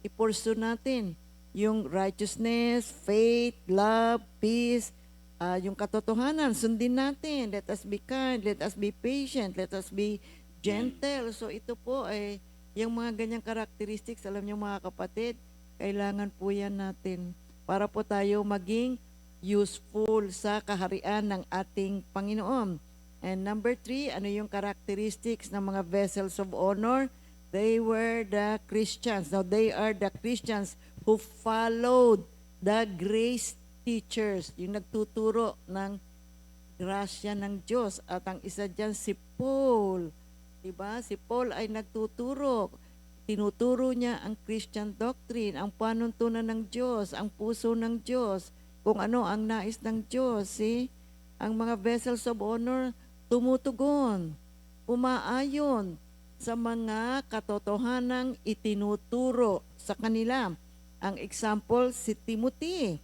ipursu natin yung righteousness, faith, love, peace, yung katotohanan, sundin natin. Let us be kind, let us be patient, let us be gentle. So ito po ay yung mga ganyang characteristics, alam niyo mga kapatid, kailangan po yan natin para po tayo maging useful sa kaharian ng ating Panginoon. And number 3, ano yung characteristics ng mga vessels of honor? They were the Christians. Now, they are the Christians who followed the grace teachers, yung nagtuturo ng grasya ng Diyos. At ang isa dyan, si Paul. Diba? Si Paul ay nagtuturo. Tinuturo niya ang Christian doctrine, ang panuntunan ng Diyos, ang puso ng Diyos, kung ano ang nais ng Diyos. Ang mga vessels of honor, tumutugon, umaayon sa mga katotohanang itinuturo sa kanila. Ang example, si Timothy.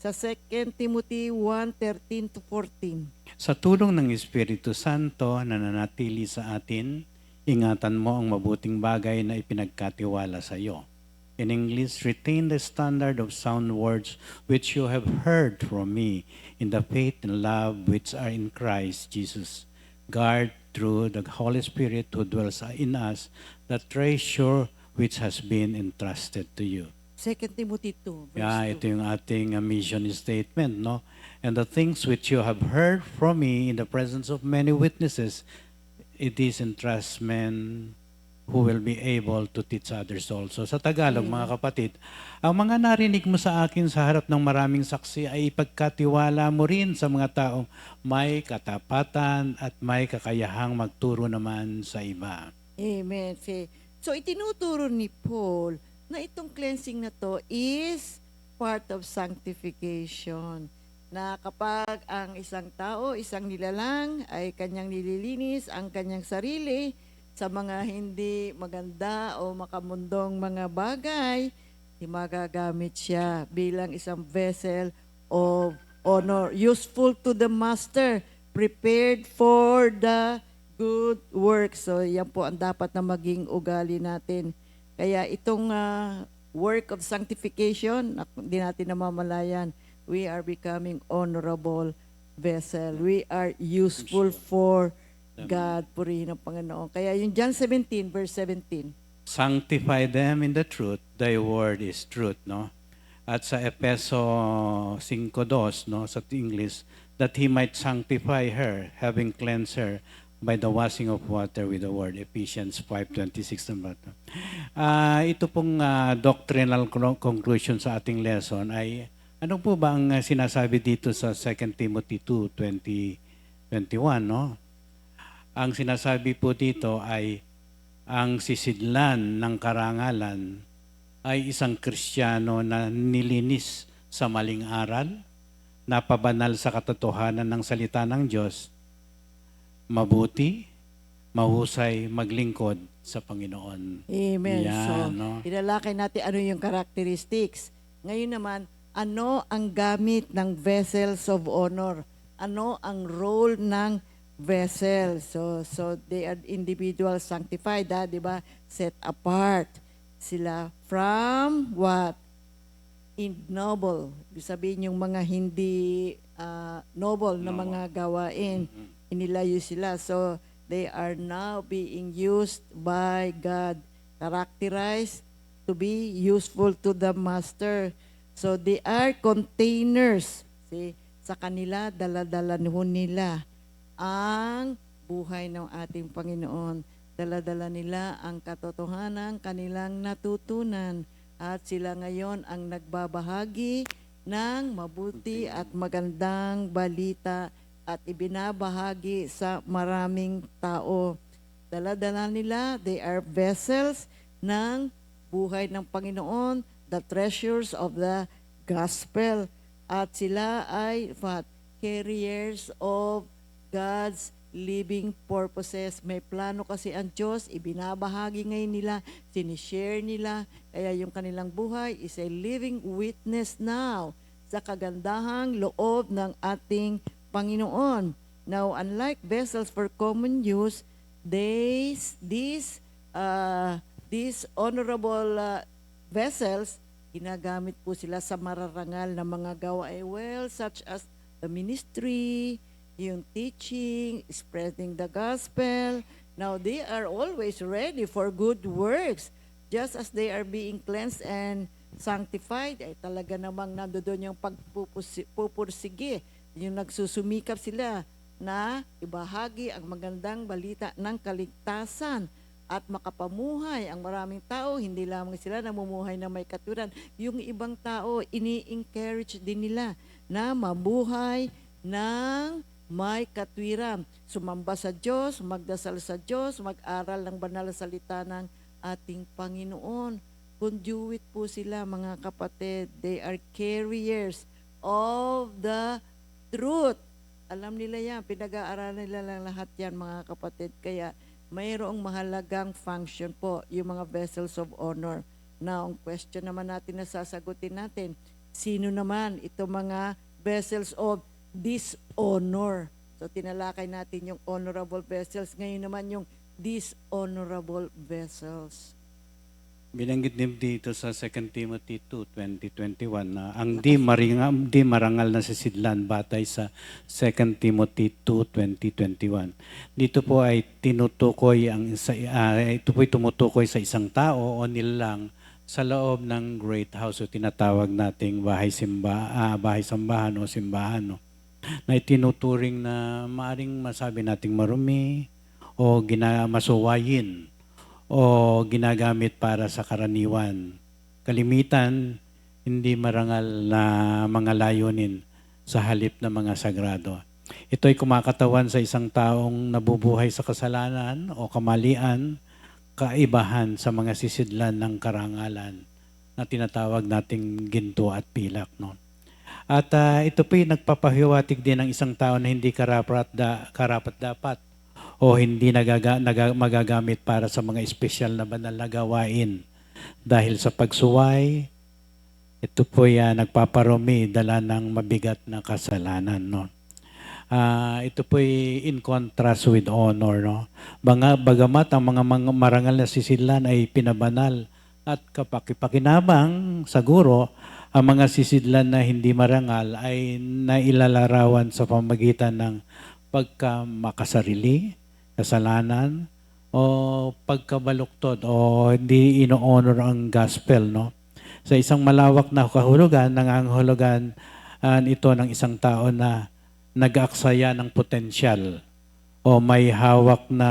Sa 2 Timothy 1:13 to 14. Sa tulong ng Espiritu Santo na nanatili sa atin, ingatan mo ang mabuting bagay na ipinagkatiwala sa iyo. In English, retain the standard of sound words which you have heard from me in the faith and love which are in Christ Jesus. Guard through the Holy Spirit who dwells in us the treasure which has been entrusted to you. 2 Timothy 2, verse 2. Ito yung ating mission statement, no? And the things which you have heard from me in the presence of many witnesses, it is entrustment who will be able to teach others also. Sa Tagalog, mga kapatid, ang mga narinig mo sa akin sa harap ng maraming saksi ay ipagkatiwala mo rin sa mga taong may katapatan at may kakayahang magturo naman sa iba. Amen. So, itinuturo ni Paul na itong cleansing na to is part of sanctification. Na kapag ang isang tao, isang nilalang ay kanyang nililinis ang kanyang sarili sa mga hindi maganda o makamundong mga bagay, magagamit siya bilang isang vessel of honor, useful to the master, prepared for the good works. So yan po ang dapat na maging ugali natin. Kaya itong work of sanctification, hindi natin namamalayan, we are becoming honorable vessel. We are useful for God. Purihin ang Panginoon. Kaya yung John 17, verse 17. Sanctify them in the truth, thy word is truth, no? At sa Efeso 5:2, no, sa English, that he might sanctify her, having cleansed her by the washing of water with the word. Ephesians 5:26 naman. Ito pong doctrinal conclusion sa ating lesson ay ano po ba ang sinasabi dito sa 2 Timothy 2:20-21, no? Ang sinasabi po dito ay ang sisidlan ng karangalan ay isang Kristiyano na nilinis sa maling aral, napabanal sa katotohanan ng salita ng Diyos, mabuti, mahusay, maglingkod sa Panginoon. Amen. Yan, So, no? ilalakay natin ano yung characteristics. Ngayon naman, ano ang gamit ng vessels of honor? Ano ang role ng vessel? So they are individual sanctified, di ba? Set apart sila from what? Ignoble. Ibig sabihin yung mga hindi noble na mga gawain. Inilayo sila. So, they are now being used by God, characterized to be useful to the master. So, they are containers. See, sa kanila, dala-dala nila ang buhay ng ating Panginoon. Dala-dala nila ang katotohanan, kanilang natutunan. At sila ngayon ang nagbabahagi ng mabuti at magandang balita at ibinabahagi sa maraming tao. Dala-dala nila, they are vessels ng buhay ng Panginoon, the treasures of the gospel. At sila ay carriers of God's living purposes. May plano kasi ang Diyos, ibinabahagi ngayon nila, sinishare nila. Kaya yung kanilang buhay is a living witness now sa kagandahang loob ng ating Panginoon. Now, unlike vessels for common use, these honorable vessels, ginagamit po sila sa mararangal na mga gawain, such as the ministry, yung teaching, spreading the gospel. Now, they are always ready for good works. Just as they are being cleansed and sanctified, ay talaga namang nandoon yung pagpupursige. Yung nagsusumikap sila na ibahagi ang magandang balita ng kaligtasan at makapamuhay ang maraming tao. Hindi lamang sila namumuhay na may katuran. Yung ibang tao, ini-encourage din nila na mabuhay ng may katwiran. Sumamba sa Diyos, magdasal sa Diyos, mag-aral ng banal na salita ng ating Panginoon. Conduit po sila, mga kapatid. They are carriers of the truth. Alam nila yan, pinag-aaralan nila lang lahat yan, mga kapatid. Kaya mayroong mahalagang function po, yung mga vessels of honor. Now, ang question naman natin na sasagutin natin, sino naman ito mga vessels of dishonor? So, tinalakay natin yung honorable vessels. Ngayon naman yung dishonorable vessels. Binanggit din dito sa 2 Timothy 2:20-21 na ang di marangal na sisidlan batay sa 2 Timothy 2:20-21. Dito po ay tinutukoy ito po ay tumutukoy sa isang tao o nilalang sa loob ng great house o tinatawag nating bahay-sambahan o simbahan, no? Na itinuturing na maaring masabi nating marumi o masuwayin o ginagamit para sa karaniwan. Kalimitan, hindi marangal na mga layunin sa halip na mga sagrado. Ito ay kumakatawan sa isang taong nabubuhay sa kasalanan o kamalian, kaibahan sa mga sisidlan ng karangalan na tinatawag nating ginto at pilak, no? At ito po yung nagpapahiwatig din ng isang tao na hindi karapat-dapat o hindi magagamit para sa mga espesyal na banal na gawain. Dahil sa pagsuway, ito po yan nagpaparumi, dala ng mabigat na kasalanan, no? ito po'y in contrast with honor, no? Bagamat ang mga marangal na sisidlan ay pinabanal at kapakipakinabang sa guro, ang mga sisidlan na hindi marangal ay nailalarawan sa pamagitan ng pagkamakasarili, kasalanan, o pagkabaluktod o hindi ino-honor ang gospel, no? Sa isang malawak na kahulugan, nangangahulugan ito ng isang tao na nag-aaksaya ng potensyal o may hawak na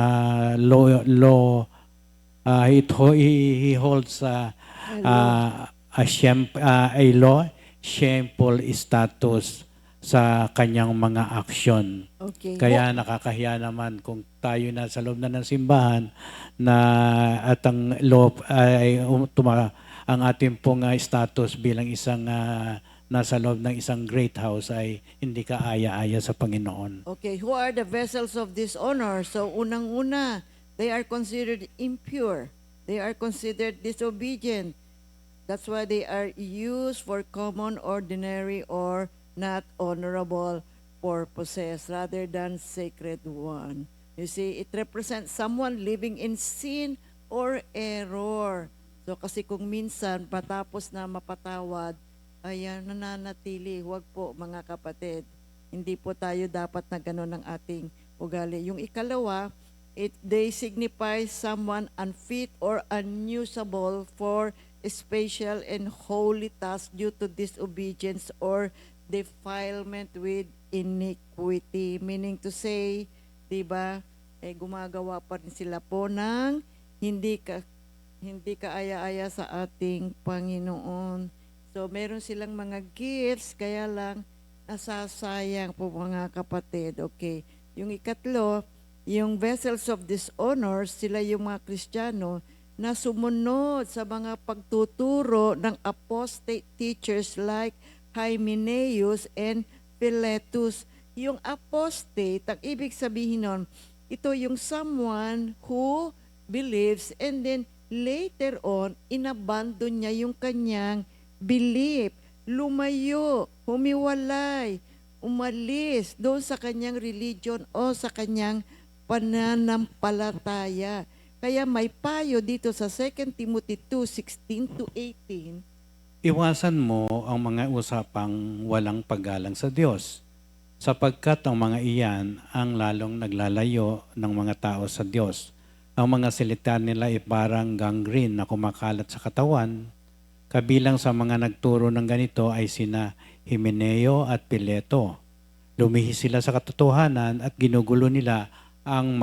he holds a law, shameful status sa kanyang mga aksyon. Okay. Kaya nakakahiya naman kung tayo na sa loob na ng simbahan na at ang law ay ang ating pong status bilang isang nasa loob ng isang great house ay hindi ka aya-aya sa Panginoon. Okay, who are the vessels of dishonor? So, unang-una, they are considered impure. They are considered disobedient. That's why they are used for common, ordinary, or not honorable purposes rather than sacred one. You see, it represents someone living in sin or error. So, kasi kung minsan, patapos na mapatawad, ayan, nananatili. Huwag po, mga kapatid. Hindi po tayo dapat na gano'n ang ating ugali. Yung ikalawa, they signify someone unfit or unusable for special and holy task due to disobedience or defilement with iniquity. Meaning to say, di ba, gumagawa pa rin sila po ng hindi kaaya-aya sa ating Panginoon. So, meron silang mga gifts, kaya lang nasasayang po, mga kapatid. Okay. Yung ikatlo, yung vessels of dishonor, sila yung mga Kristiyano na sumunod sa mga pagtuturo ng apostate teachers like Hymenaeus and Philetus. Yung apostate, ang ibig sabihin nun, ito yung someone who believes and then later on, inabandon niya yung kanyang belief, lumayo, humiwalay, umalis doon sa kanyang religion o sa kanyang pananampalataya. Kaya may payo dito sa 2 Timothy 2:16-18. Iwasan mo ang mga usapang walang paggalang sa Diyos, sapagkat ang mga iyan ang lalong naglalayo ng mga tao sa Diyos. Ang mga salita nila ay parang gangrene na kumakalat sa katawan. Kabilang sa mga nagturo ng ganito ay sina Hymeneo at Pileto. Lumihis sila sa katotohanan at ginugulo nila ang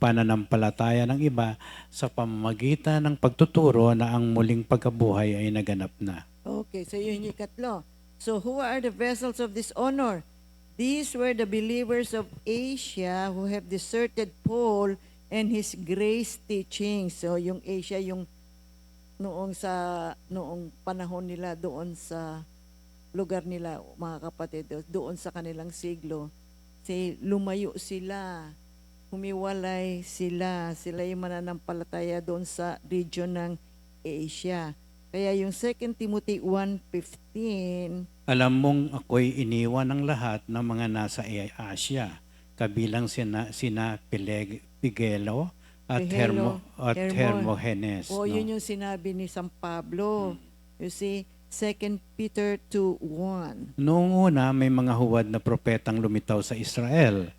pananampalataya ng iba sa pamamagitan ng pagtuturo na ang muling pagkabuhay ay naganap na. Okay, so yun yung ikatlo. So who are the vessels of dishonor? These were the believers of Asia who have deserted Paul and his grace teaching. So yung Asia, yung noong panahon nila doon sa lugar nila, mga kapatid, doon sa kanilang siglo, lumayo sila, humiwalay sila yung mananampalataya doon sa region ng Asia. Kaya yung 2 Timothy 1:15, Alam mong ako'y iniwan ng lahat ng mga nasa Asia, kabilang sina Pigelo at Hermogenes. O, yun yung sinabi ni San Pablo. You see, 2 Peter 2:1. Noong una, may mga huwad na propetang lumitaw sa Israel.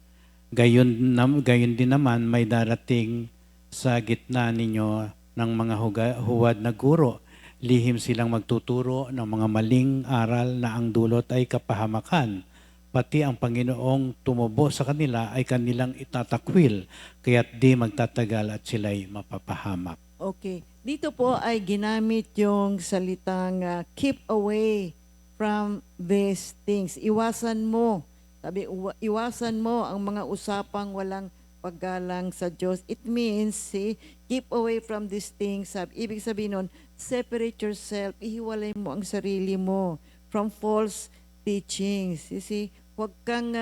Gayon din naman may darating sa gitna ninyo ng mga huwad na guro. Lihim silang magtuturo ng mga maling aral na ang dulot ay kapahamakan. Pati ang Panginoong tumubo sa kanila ay kanilang itatakwil, kaya't di magtatagal at sila'y mapapahamak. Okay. Dito po ay ginamit yung salitang keep away from these things. Iwasan mo. Sabi, iwasan mo ang mga usapang walang paggalang sa Diyos. It means, keep away from these things. Ibig sabihin nun, separate yourself. Ihiwalay mo ang sarili mo from false teachings. You see, huwag kang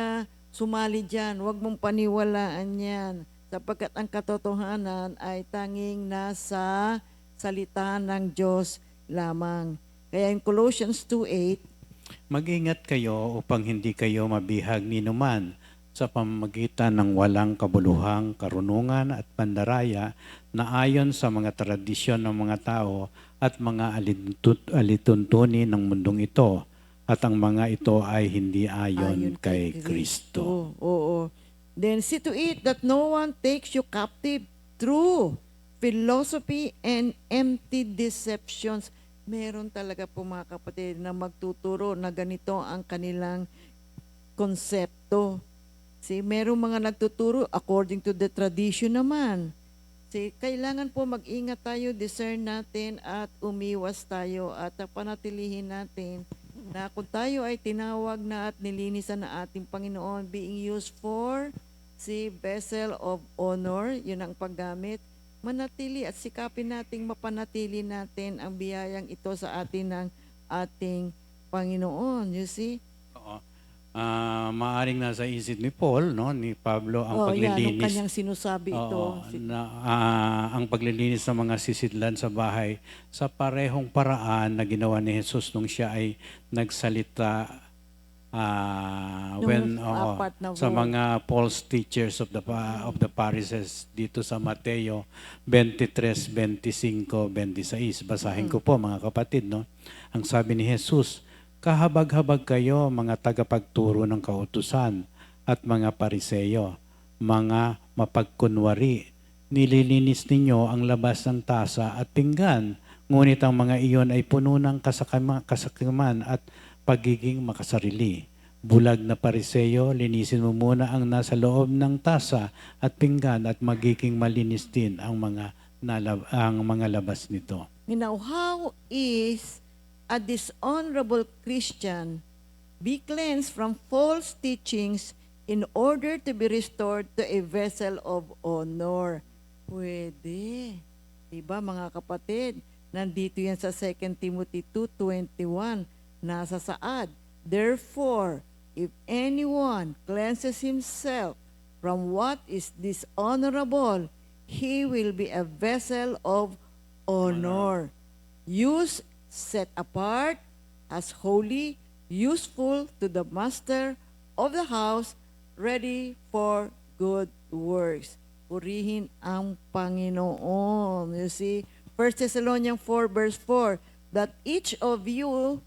sumali dyan. Huwag mong paniwalaan yan. Sapagkat ang katotohanan ay tanging nasa salita ng Diyos lamang. Kaya in Colossians 2:8, Mag-ingat kayo upang hindi kayo mabihag ni numan sa pamamagitan ng walang kabuluhang karunungan at pandaraya na ayon sa mga tradisyon ng mga tao at mga alituntunin ng mundong ito, at ang mga ito ay hindi ayon kay Kristo. Oo. Then see to it that no one takes you captive through philosophy and empty deceptions. Meron talaga po mga kapatid na magtuturo na ganito ang kanilang konsepto. See, merong mga nagtuturo according to the tradition naman. See, kailangan po mag-ingat tayo, discern natin at umiwas tayo at panatilihin natin na kung tayo ay tinawag na at nilinisan na ating Panginoon, being used for vessel of honor, yun ang paggamit, manatili at sikapin nating mapanatili natin ang biyayang ito sa atin ng ating Panginoon. You see? Oo. Maaring nasa isip ni Paul, no, ni Pablo, ang Yan, ang paglilinis. kanyang sinasabi ito. Oo, ang paglilinis ng mga sisidlan sa bahay sa parehong paraan na ginawa ni Jesus nung siya ay nagsalita apat na sa word. mga false teachers of the Pharisees dito sa Mateo 23, 25, 26. Basahin ko po mga kapatid, no. Ang sabi ni Jesus, "Kahabag-habag kayo mga tagapagturo ng kautusan at mga pariseyo, mga mapagkunwari. Nililinis ninyo ang labas ng tasa at pinggan, ngunit ang mga iyon ay puno ng kasakiman at pagiging makasarili. Bulag na pariseyo, linisin mo muna ang nasa loob ng tasa at pinggan at magiging malinis din ang mga labas nito." Now, how is a dishonorable Christian be cleansed from false teachings in order to be restored to a vessel of honor? Pwede. Diba mga kapatid? Nandito yan sa 2 Timothy 2:21. Nasa saad. Therefore, if anyone cleanses himself from what is dishonorable, he will be a vessel of honor. Use set apart as holy, useful to the master of the house, ready for good works. Purihin ang Panginoon. You see, 1 Thessalonians 4 verse 4, that each of you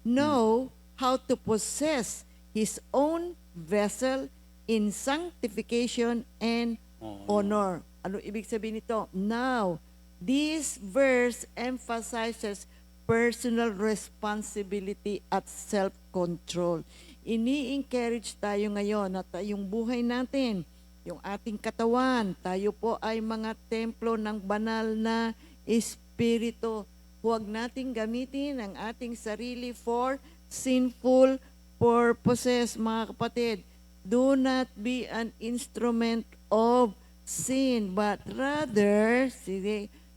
know how to possess his own vessel in sanctification and honor. Ano ibig sabihin nito? Now, this verse emphasizes personal responsibility at self-control. Ini-encourage tayo ngayon na yung buhay natin, yung ating katawan, tayo po ay mga templo ng banal na Espiritu. Huwag nating gamitin ang ating sarili for sinful purposes, mga kapatid. Do not be an instrument of sin, but rather,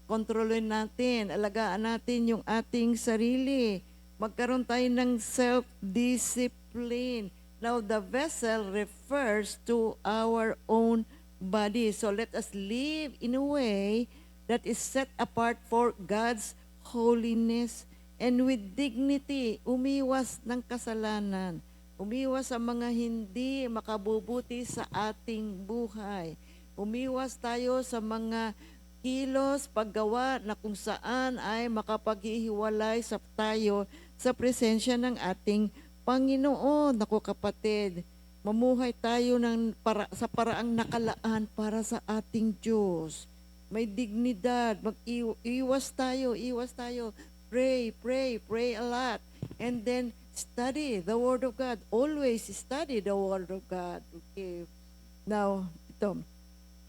kontrolin natin, alagaan natin yung ating sarili. Magkaroon tayo ng self-discipline. Now, the vessel refers to our own body. So let us live in a way that is set apart for God's holiness and with dignity. Umiwas ng kasalanan. Umiwas sa mga hindi makabubuti sa ating buhay. Umiwas tayo sa mga kilos, paggawa na kung saan ay makapaghihiwalay sa tayo sa presensya ng ating Panginoon. Naku kapatid, mamuhay tayo sa paraang nakalaan para sa ating Diyos. May dignidad, iwas tayo. Pray a lot. And then study the Word of God. Always study the Word of God. Okay. Now, ito.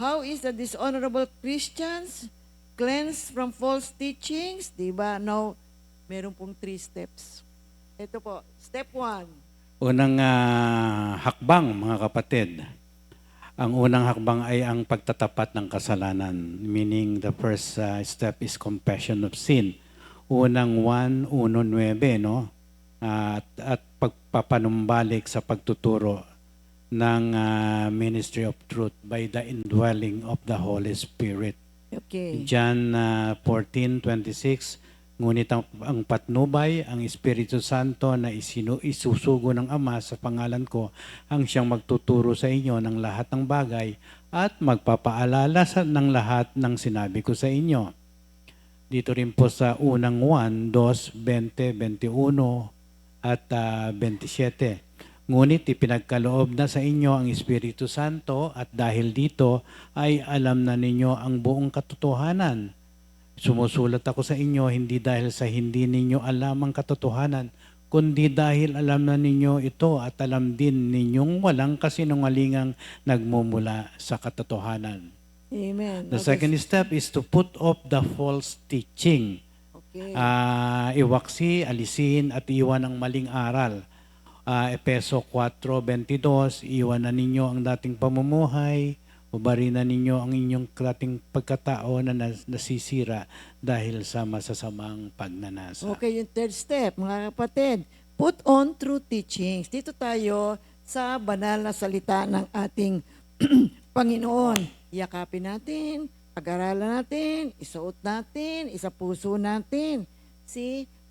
How is the dishonorable Christians cleansed from false teachings? Diba? Now, meron pong 3 steps. Ito po. Step 1. Unang hakbang, mga kapatid. Ang unang hakbang ay ang pagtatapat ng kasalanan. Meaning, the first step is confession of sin. Unang 1:9, no? At pagpapanumbalik sa pagtuturo ng ministry of truth by the indwelling of the Holy Spirit. Okay. John 14:26, Ngunit ang patnubay, ang Espiritu Santo na isusugo ng Ama sa pangalan ko, ang siyang magtuturo sa inyo ng lahat ng bagay at magpapaalala ng lahat ng sinabi ko sa inyo. Dito rin po sa unang 1, 2, 20, 21 at 27. Ngunit ipinagkaloob na sa inyo ang Espiritu Santo at dahil dito ay alam na ninyo ang buong katotohanan. Sumusulat ako sa inyo hindi dahil sa hindi ninyo alam ang katotohanan, kundi dahil alam na ninyo ito at alam din ninyong walang kasinungalingang nagmumula sa katotohanan. Amen. The second step is to put off the false teaching. Okay. Iwaksi, alisin at iwan ang maling aral. Efeso 4:22, iwan na ninyo ang dating pamumuhay, ubarin na ninyo ang inyong dating pagkatao na nasisira dahil sa masasamang pagnanasa. Okay, yung third step, mga kapatid, put on true teachings. Dito tayo sa banal na salita ng ating Panginoon. Yakapin natin, pag-aralan natin, isuot natin, isapuso natin.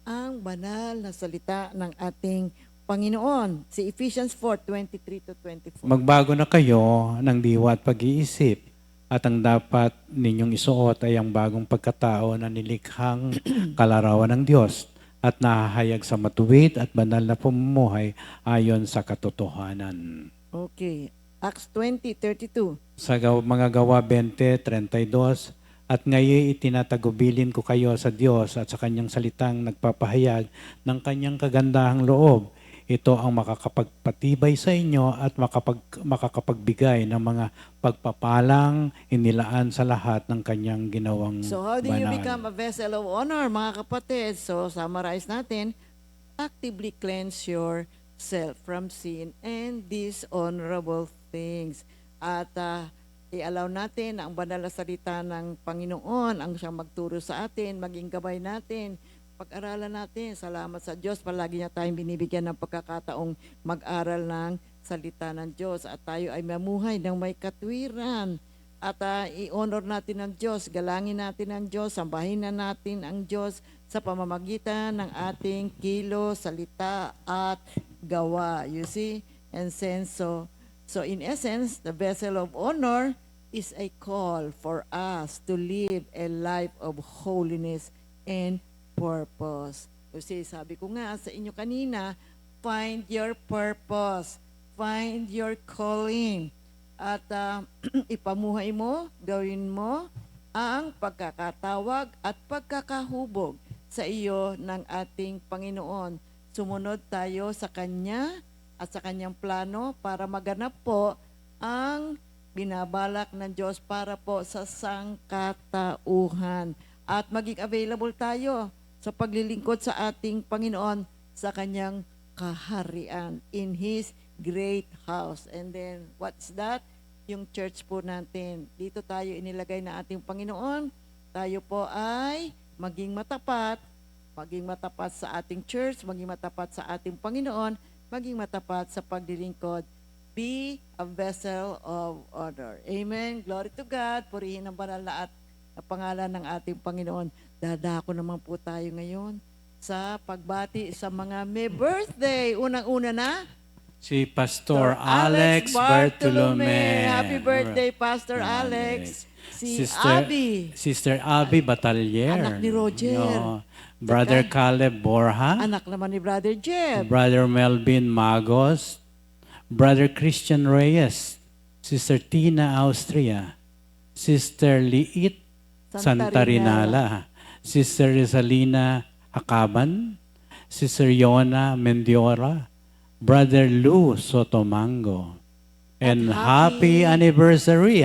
Ang banal na salita ng ating Panginoon. Si Ephesians 4:23-24. Magbago na kayo ng diwa at pag-iisip at ang dapat ninyong isuot ay ang bagong pagkatao na nilikhang kalarawan ng Diyos at nahahayag sa matuwid at banal na pamumuhay ayon sa katotohanan. Okay. Acts 20:32. Sa mga gawa 20:32, at ngayon itinatagubilin ko kayo sa Diyos at sa kanyang salitang nagpapahayag ng kanyang kagandahang loob. Ito ang makakapagpatibay sa inyo at makakapagbigay ng mga pagpapalang inilaan sa lahat ng kanyang ginawang So how do you banal. become a vessel of honor, mga kapatid? So summarize natin, actively cleanse yourself from sin and dishonorable things. At i-allow natin ang banal na salita ng Panginoon ang siyang magturo sa atin, maging gabay natin, pag-aralan natin. Salamat sa Diyos, palagi niya tayong binibigyan ng pagkakataong mag-aral ng salita ng Diyos at tayo ay mamuhay ng may katwiran. At i-honor natin ang Diyos, galangin natin ang Diyos, sambahin na natin ang Diyos sa pamamagitan ng ating kilos, salita at gawa. You see? And sense, so in essence, the vessel of honor is a call for us to live a life of holiness and purpose. Kasi sabi ko nga sa inyo kanina, find your purpose, find your calling, at ipamuhay mo, gawin mo ang pagkakatawag at pagkakahubog sa iyo ng ating Panginoon. Sumunod tayo sa Kanya at sa Kanyang plano para maganap po ang binabalak ng Diyos para po sa sangkatauhan. At maging available tayo sa paglilingkod sa ating Panginoon sa Kanyang kaharian in His great house. And then, what's that? Yung church po natin. Dito tayo inilagay na ating Panginoon. Tayo po ay maging matapat sa ating church, maging matapat sa ating Panginoon, maging matapat sa paglilingkod. Be a vessel of honor. Amen. Glory to God. Purihin ang banal na at pangalan ng ating Panginoon. Dadako naman po tayo ngayon sa pagbati sa mga may birthday. Unang-una na, Si Pastor Alex Bartolome. Happy birthday, Pastor Alex. Si Sister Abby Batalier. Anak ni Roger. Brother Caleb Borja. Anak naman ni Brother Jeff. Brother Melvin Magos. Brother Christian Reyes. Sister Tina Austria. Sister Liit Santarinala. Sister Rizalina Akaban. Sister Yona Mendiora. Brother Lou Sotomango. And happy anniversary,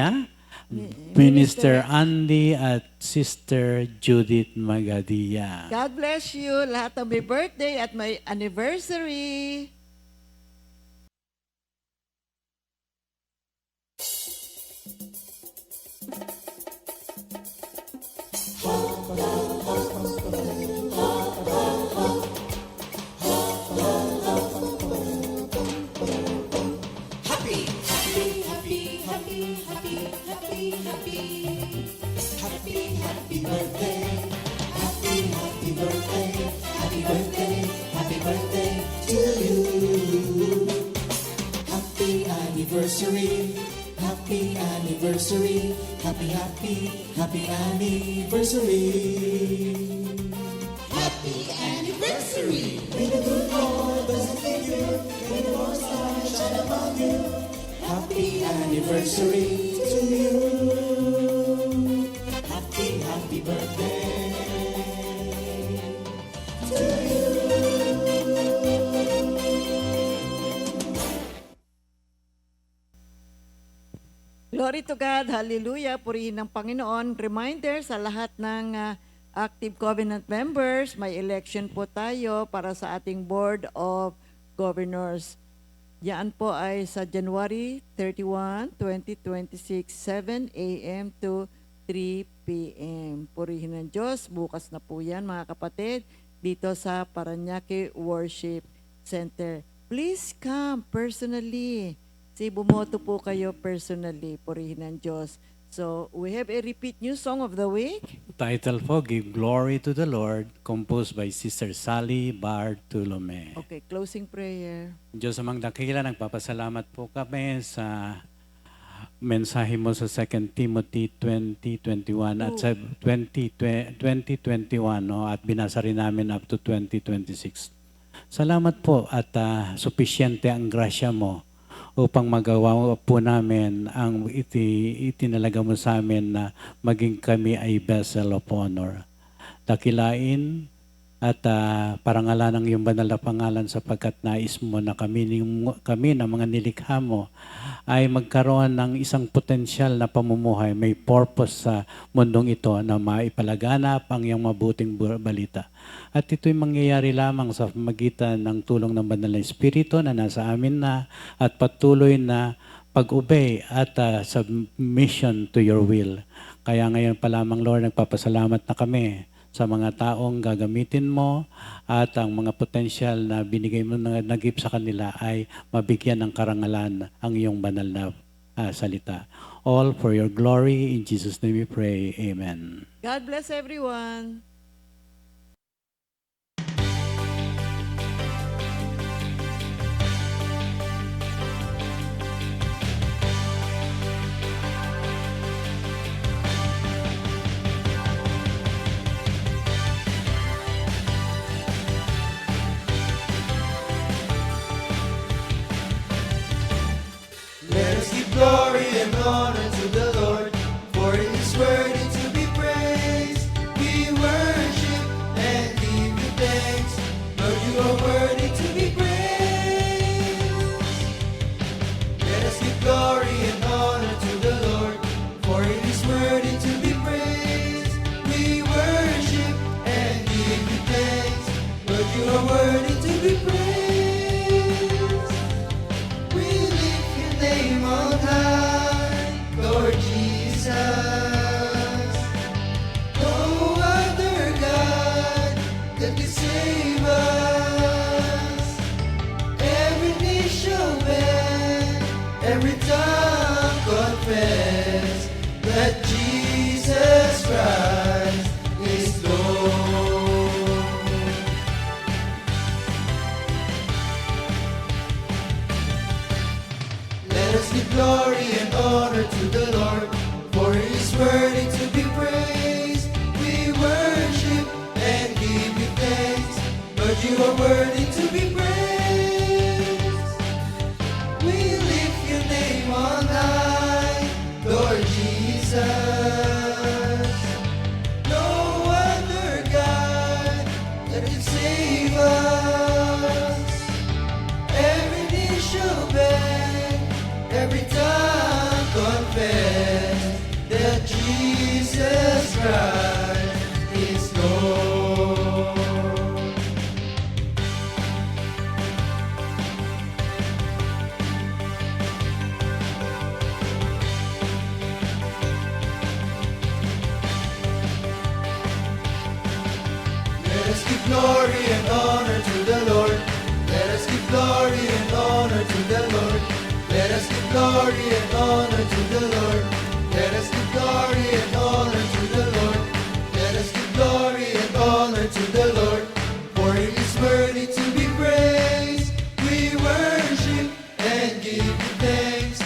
Minister Andy at Sister Judith Magadia. God bless you. Lahat ng may birthday at may anniversary. Happy birthday, happy birthday. anniversary. Happy anniversary. Happy, happy, happy anniversary. Happy anniversary. May the good Lord bless and keep you. May the Lord's light shine upon you. Happy anniversary to you. Happy, happy birthday to you. Glory to God, hallelujah, purihin ng Panginoon. Reminder sa lahat ng active covenant members, may election po tayo para sa ating Board of Governors. Yan po ay sa January 31, 2026, 7 a.m. to 3 p.m. Purihin ng Diyos, bukas na po yan mga kapatid, dito sa Parañaque Worship Center. Please come personally. Bumoto po kayo personally, purihin ng Diyos. So, we have a repeat new song of the week. Title po, Give Glory to the Lord, composed by Sister Sally Bartolome. Okay, closing prayer. Diyos amang dakila, nagpapasalamat po kami sa mensahe mo sa 2 Timothy 20:21 at sa 2021 no, at binasa rin namin up to 2026. Salamat po at supisyente ang grasya mo upang magawa po namin ang itinalaga mo sa amin na maging kami ay vessel of honor. Dakilain at parangalan ng iyong banal na pangalan sapagkat nais mo na kami na mga nilikha mo ay magkaroon ng isang potensyal na pamumuhay, may purpose sa mundong ito na maipalaganap ang iyong mabuting balita. At ito'y mangyayari lamang sa magitan ng tulong ng banal na Espiritu na nasa amin na at patuloy na pag-obey at submission to your will. Kaya ngayon pa lamang, Lord, nagpapasalamat na kami sa mga taong gagamitin mo at ang mga potensyal na binigay mo na nagip sa kanila ay mabigyan ng karangalan ang iyong banal na salita. All for your glory. In Jesus' name we pray. Amen. God bless everyone. Let us give glory and honor to the Lord, for He is worthy to be praised. We worship and give you thanks, Lord, you are worthy to be praised. Let us give glory and honor to the Lord, for He is worthy to be praised. We worship and give you thanks, Lord, you are worthy to be praised. We lift your name on high, Lord Jesus. No other God that can save us. Every knee shall bend, every tongue confess that Jesus Christ is Lord. Let us give glory and honor to the Lord, for He is worthy to be praised. We worship and give you thanks, Lord, you are worthy to be praised. We lift your name on high, Lord Jesus. No other God that can save us. Every knee shall bend, every tongue confess that Jesus Christ is Lord. Let us give glory and honor to the Lord. Let us give glory and honor to the Lord. Let us give glory and honor to the Lord. Let us give glory and honor to the Lord. Let us give glory and honor to the Lord, for He is worthy to be praised. We worship and give you thanks,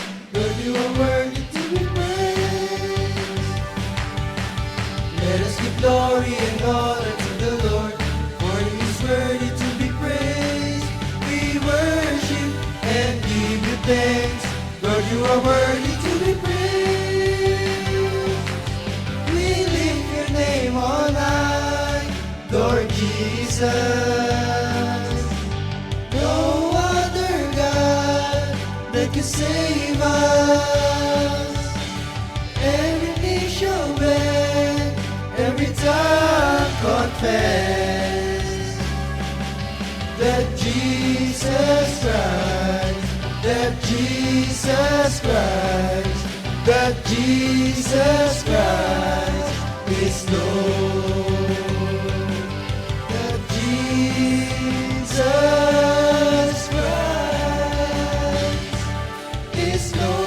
Let us give glory and honor to the Lord, for He is worthy to be praised. We worship and give you thanks. Lord, you are worthy to be praised. We lift your name on high, Lord Jesus. No other God that can save us. Every knee shall bend, every tongue confess that Jesus Christ, that Jesus Christ, that Jesus Christ is Lord. That Jesus Christ is Lord.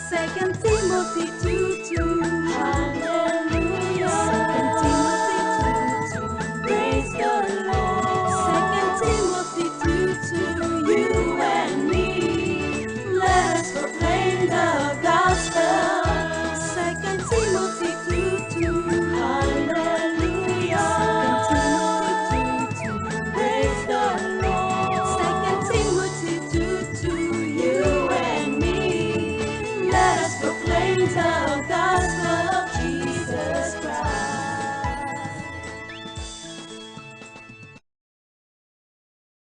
Second Timothy 2:2. Hallelujah. Second Timothy 2:2. Praise the Lord. Second Timothy 2:2. You and me, let us proclaim the gospel. Second Timothy 2:2.